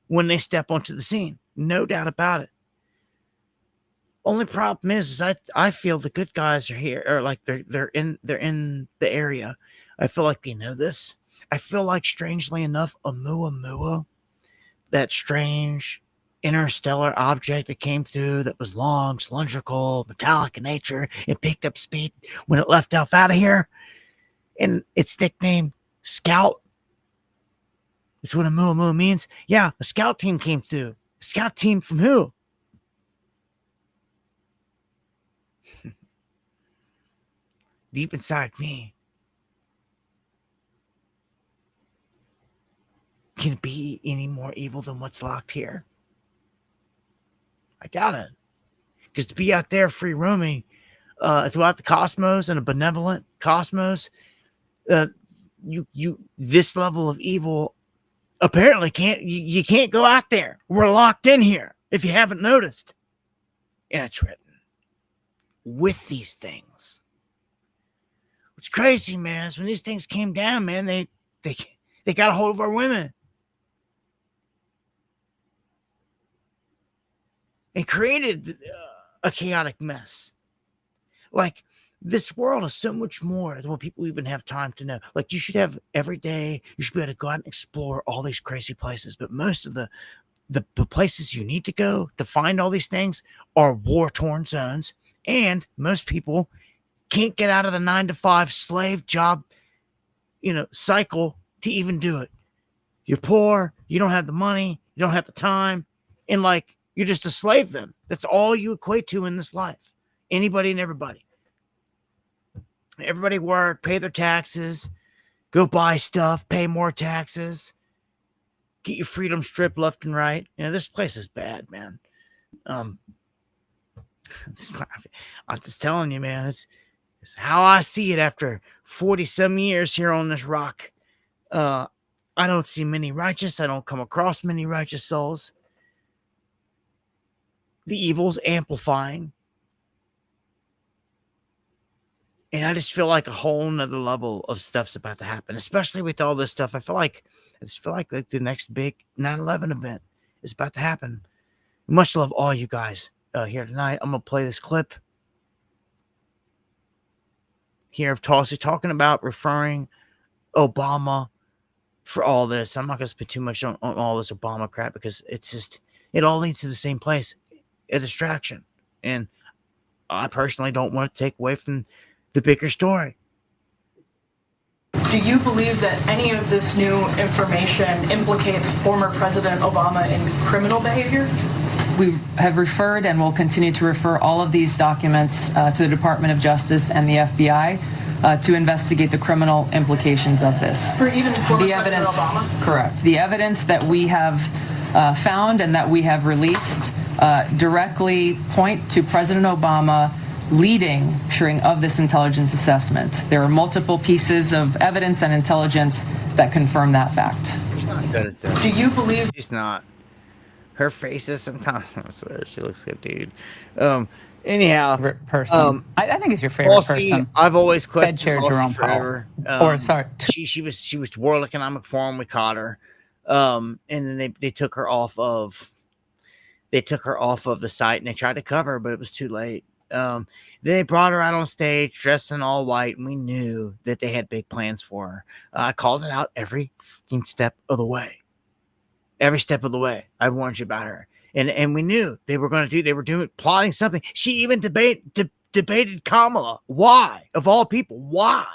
When they step onto the scene, no doubt about it. Only problem is I feel the good guys are here, or like they're in the area. I feel like they know this. I feel like, strangely enough, Oumuamua, that strange interstellar object that came through that was long, cylindrical, metallic in nature, it picked up speed when it left off out of here. And its nickname, Scout. That's what Oumuamua means. Yeah, a scout team came through. A scout team from who? Deep inside me. Can it be any more evil than what's locked here? I doubt it. Because to be out there free roaming throughout the cosmos and a benevolent cosmos, this level of evil apparently you can't go out there. We're locked in here, if you haven't noticed. And it's written with these things. What's crazy, man, is when these things came down, man, they got a hold of our women. And created a chaotic mess. Like, this world is so much more than what people even have time to know. Like, you should have every day, you should be able to go out and explore all these crazy places. But most of the places you need to go to find all these things are war-torn zones. And most people can't get out of the 9-to-5 slave job, cycle to even do it. You're poor, you don't have the money, you don't have the time, and you're just a slave then. That's all you equate to in this life. Anybody and everybody. Everybody work, pay their taxes, go buy stuff, pay more taxes. get your freedom stripped left and right. This place is bad, man. I'm just telling you, man. It's how I see it after 40-some years here on this rock. I don't see many righteous. I don't come across many righteous souls. The evil's amplifying. And I just feel like a whole nother level of stuff's about to happen, especially with all this stuff. I just feel like the next big 9/11 event is about to happen. Much love all you guys here tonight. I'm going to play this clip here of Tulsi talking about referring Obama for all this. I'm not going to spend too much on all this Obama crap because it all leads to the same place, a distraction. And I personally don't want to take away from the bigger story. Do you believe that any of this new information implicates former President Obama in criminal behavior? We have referred and will continue to refer all of these documents to the Department of Justice and the FBI to investigate the criminal implications of this. For even former President Obama? Correct. The evidence that we have found and that we have released directly point to President Obama leading of this intelligence assessment. There are multiple pieces of evidence and intelligence that confirm that fact. She's not good at this. Do you believe she's not? Her face is sometimes. I swear she looks good, dude. Anyhow, person. I think it's your favorite person. I've always questioned Chair Tulsi Jerome forever. She was World Economic Forum. We caught her, and then they took her off of. They took her off of the site and they tried to cover her, but it was too late. They brought her out on stage dressed in all white, and we knew that they had big plans for her. I called it out every fucking step of the way. Every step of the way, I warned you about her, and we knew they were going to do. They were plotting something. She even debated Kamala. Why, of all people? Why?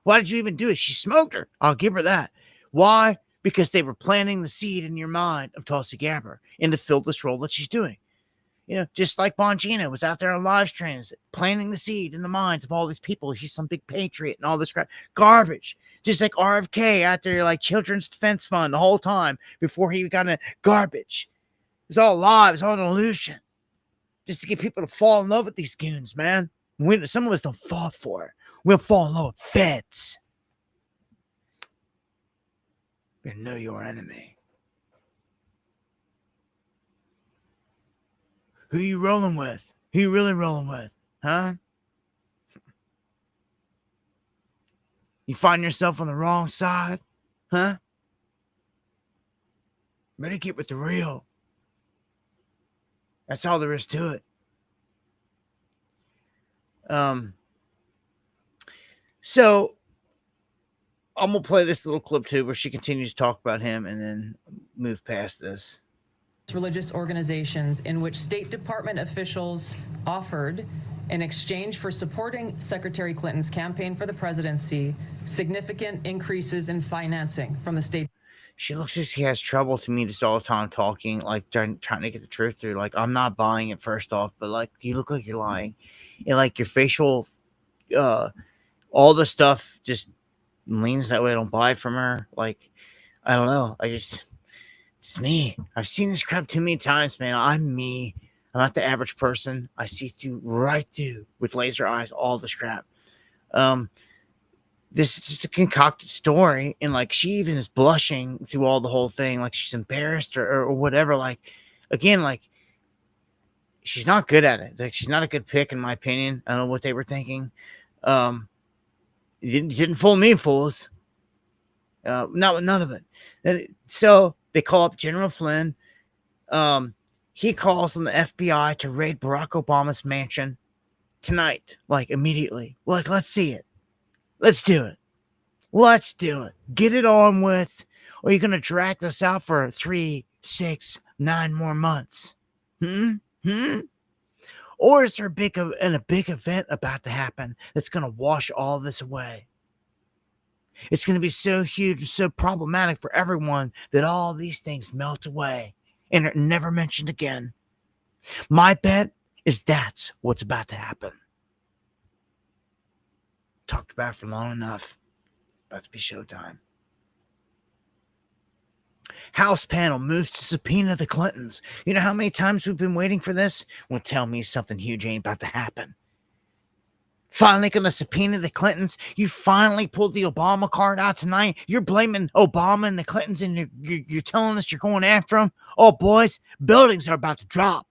Why did you even do it? She smoked her. I'll give her that. Why? Because they were planting the seed in your mind of Tulsi Gabbard and to fill this role that she's doing. Just like Bongino was out there on live streams, planting the seed in the minds of all these people. He's some big patriot and all this crap. Garbage. Just like RFK out there, like Children's Defense Fund the whole time before he got in garbage. It was all a lie. It was all an illusion. Just to get people to fall in love with these goons, man. Some of us don't fall for it. We'll fall in love with feds. You know your enemy. Who you rolling with? Who you really rolling with? Huh? You find yourself on the wrong side? Huh? Better get with the real. That's all there is to it. So I'm going to play this little clip too where she continues to talk about him and then move past this. Religious organizations in which State Department officials offered, in exchange for supporting Secretary Clinton's campaign for the presidency, significant increases in financing from the state. She looks like she has trouble to me just all the time talking, like trying to get the truth through. Like, I'm not buying it first off, but like, you look like you're lying. And like your facial, all the stuff just leans that way. I don't buy it from her. Like, I don't know. It's me. I've seen this crap too many times, man. I'm me. I'm not the average person. I see right through with laser eyes all this crap. This is just a concocted story, and like she even is blushing through all the whole thing, like she's embarrassed or whatever. Like, again, like she's not good at it. Like she's not a good pick, in my opinion. I don't know what they were thinking. It didn't fool me, fools. Not with none of it. So they call up General Flynn. He calls on the FBI to raid Barack Obama's mansion tonight, like immediately. Like, let's see it. Let's do it. Let's do it. Get it on with. Or you're going to drag this out for 3, 6, 9 more months. Or is there a big event about to happen that's going to wash all this away? It's going to be so huge and so problematic for everyone that all these things melt away and are never mentioned again. My bet is that's what's about to happen. Talked about it for long enough. About to be showtime. House panel moves to subpoena the Clintons. You know how many times we've been waiting for this? Well, tell me something huge ain't about to happen. Finally gonna subpoena the Clintons. You finally pulled the Obama card out tonight. You're blaming Obama and the Clintons, and you're telling us you're going after them. Oh, boys, buildings are about to drop.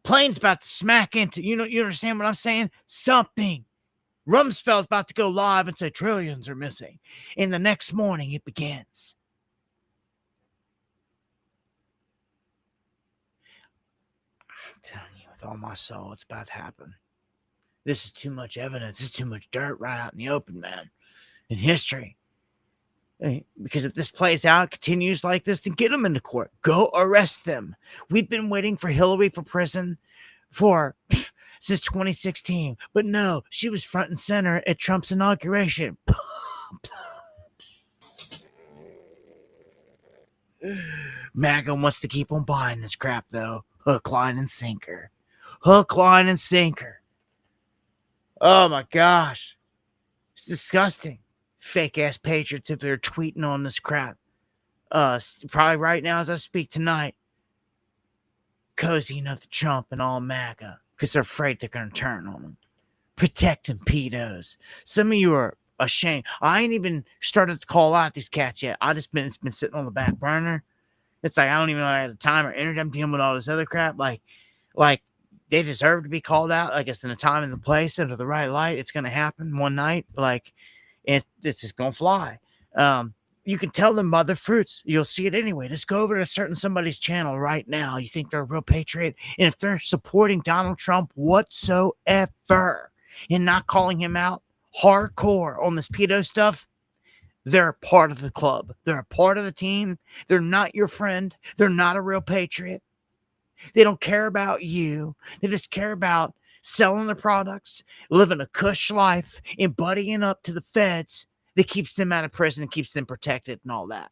Planes about to smack into. You understand what I'm saying? Something. Rumsfeld's about to go live and say trillions are missing. And the next morning it begins. I'm telling you, with all my soul, it's about to happen. This is too much evidence. This is too much dirt right out in the open, man. In history. Because if this plays out, continues like this, then get them into court. Go arrest them. We've been waiting for Hillary for prison since 2016. But no, she was front and center at Trump's inauguration. MAGA wants to keep on buying this crap, though. Hook, line, and sinker. Hook, line, and sinker. Oh, my gosh. It's disgusting. Fake-ass patriots if they're tweeting on this crap. Probably right now as I speak tonight. Cozying up to Trump and all MAGA. Because they're afraid they're going to turn on them. Protecting pedos. Some of you are ashamed. I ain't even started to call out these cats yet. It's been sitting on the back burner. It's like I don't even know I had the time or energy. I'm dealing with all this other crap. Like they deserve to be called out. I guess in the time and the place under the right light, it's gonna happen one night. Like it's just gonna fly. You can tell them by their fruits. You'll see it anyway. Just go over to somebody's channel right now. You think they're a real patriot, and if they're supporting Donald Trump whatsoever and not calling him out hardcore on this pedo stuff, they're a part of the club. They're a part of the team. They're not your friend. They're not a real patriot. They don't care about you. They just care about selling their products, living a cush life, and buddying up to the feds that keeps them out of prison and keeps them protected and all that.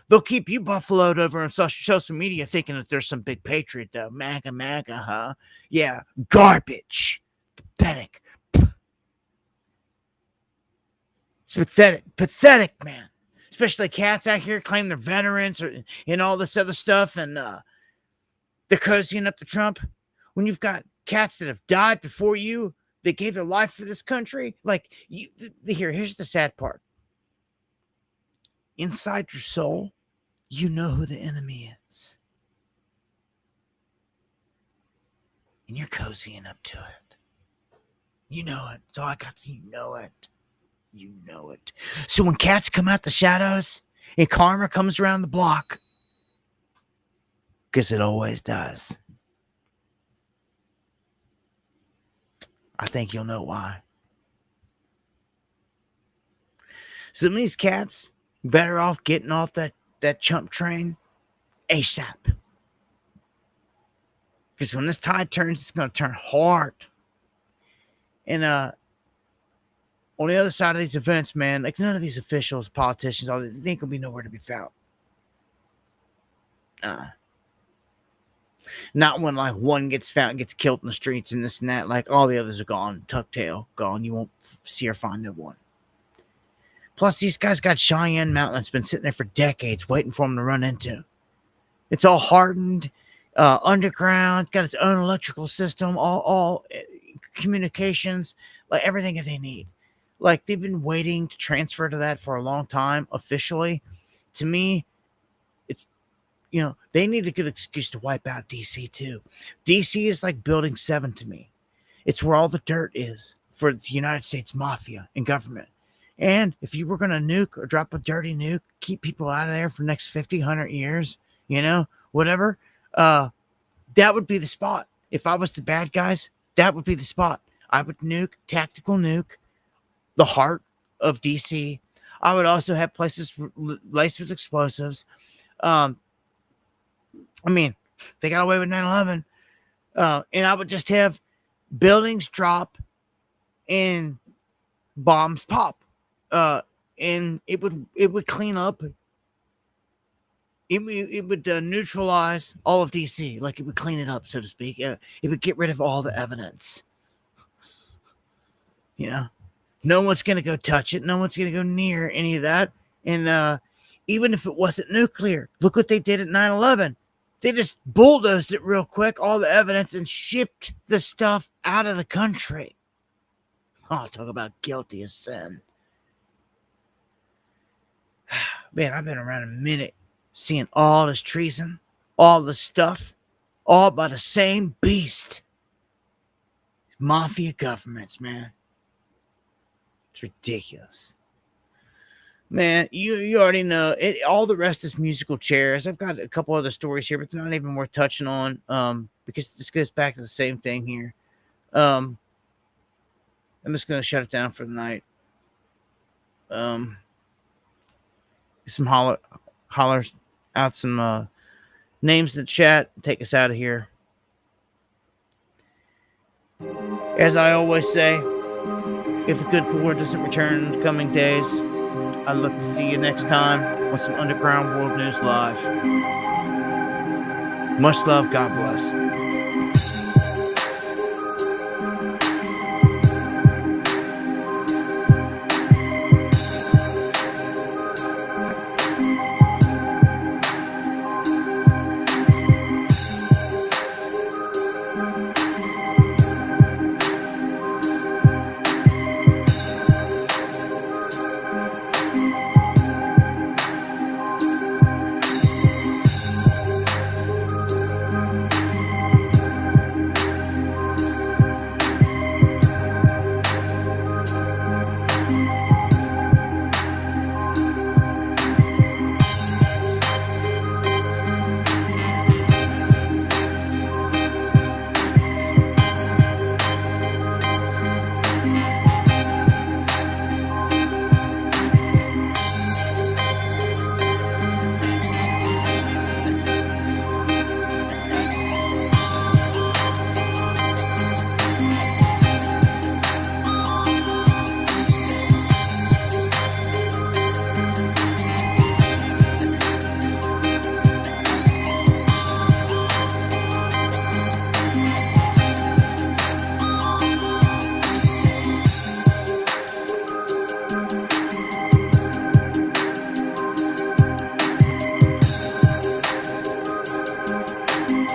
They'll keep you buffaloed over on social media thinking that there's some big patriot, though. MAGA, huh? Yeah, garbage. Pathetic. It's pathetic, man. Especially cats out here claim they're veterans and all this other stuff, and they're cozying up to Trump. When you've got cats that have died before you, they gave their life for this country. Like, here's the sad part. Inside your soul, you know who the enemy is. And you're cozying up to it. You know it. That's all I got to say. You know it. You know it. So when cats come out the shadows and karma comes around the block, because it always does, I think you'll know why. Some of these cats better off getting off that chump train ASAP. Because when this tide turns, it's going to turn hard. And on the other side of these events, man, like none of these officials, politicians, all they ain't gonna be nowhere to be found. Not when like one gets found, gets killed in the streets and this and that. Like all the others are gone, tuck tail, gone. You won't see or find no one. Plus, these guys got Cheyenne Mountain that's been sitting there for decades, waiting for them to run into. It's all hardened, underground. It's got its own electrical system, all communications, like everything that they need. Like, they've been waiting to transfer to that for a long time, officially. To me, it's, they need a good excuse to wipe out DC, too. DC is like Building 7 to me. It's where all the dirt is for the United States Mafia and government. And if you were going to nuke or drop a dirty nuke, keep people out of there for the next 50, 100 years, whatever, that would be the spot. If I was the bad guys, that would be the spot. I would tactical nuke, the heart of DC. I would also have places laced with explosives. They got away with 9/11. And I would just have buildings drop and bombs pop. And it would clean up. It would neutralize all of DC. Like, it would clean it up, so to speak. It would get rid of all the evidence. No one's going to go touch it. No one's going to go near any of that. And even if it wasn't nuclear. Look what they did at 9/11. They just bulldozed it real quick, all the evidence, and shipped the stuff out of the country. Oh, talk about guilty as sin. Man, I've been around a minute seeing all this treason, all this stuff, all by the same beast. Mafia governments, man. It's ridiculous. Man, you already know it. All the rest is musical chairs. I've got a couple other stories here, but they're not even worth touching on because this goes back to the same thing here. I'm just going to shut it down for the night. Some hollers out some names in the chat. Take us out of here. As I always say, if the good Lord doesn't return in the coming days, I look to see you next time on some Underground World News Live. Much love. God bless.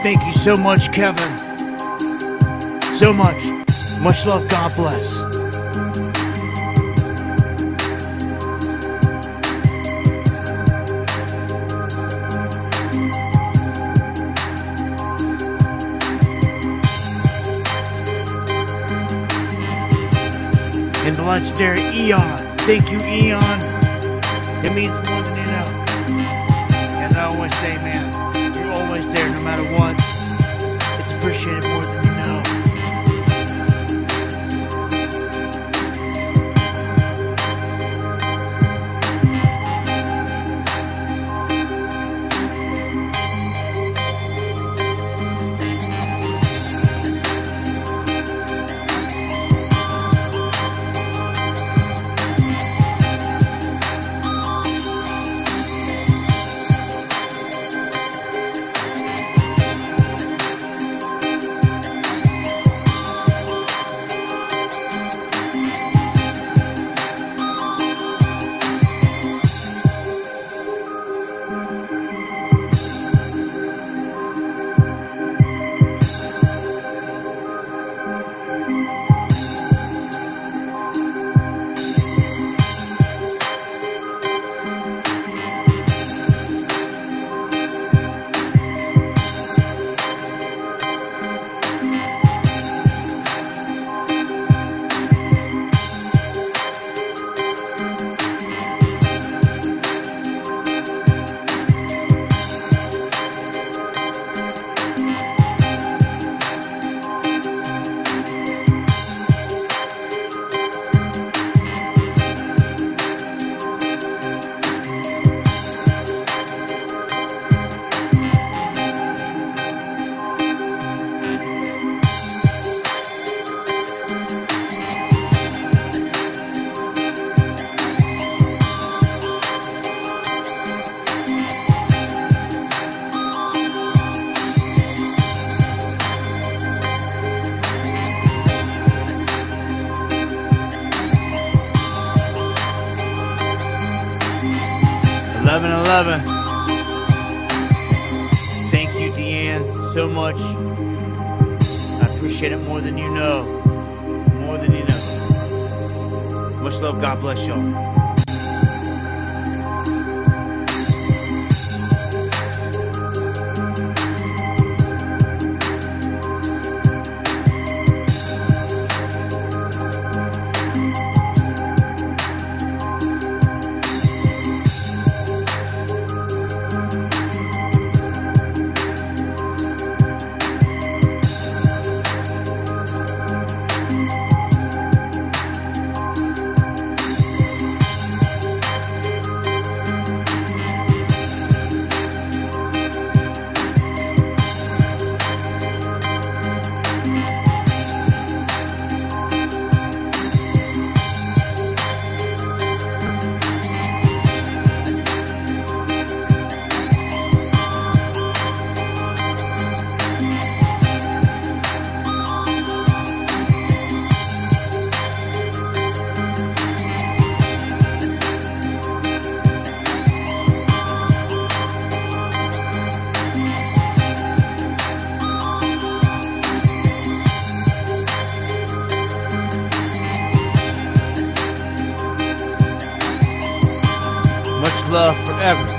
Thank you so much, Kevin. So much. Much love. God bless. And the legendary Eon. Thank you, Eon. It means more than you know. As I always say, man, you're always there no matter what. It's appreciated more than you know. 11/11. Thank you, Deanne, so much. I appreciate it more than you know. More than you know. Much love. God bless y'all. Love forever.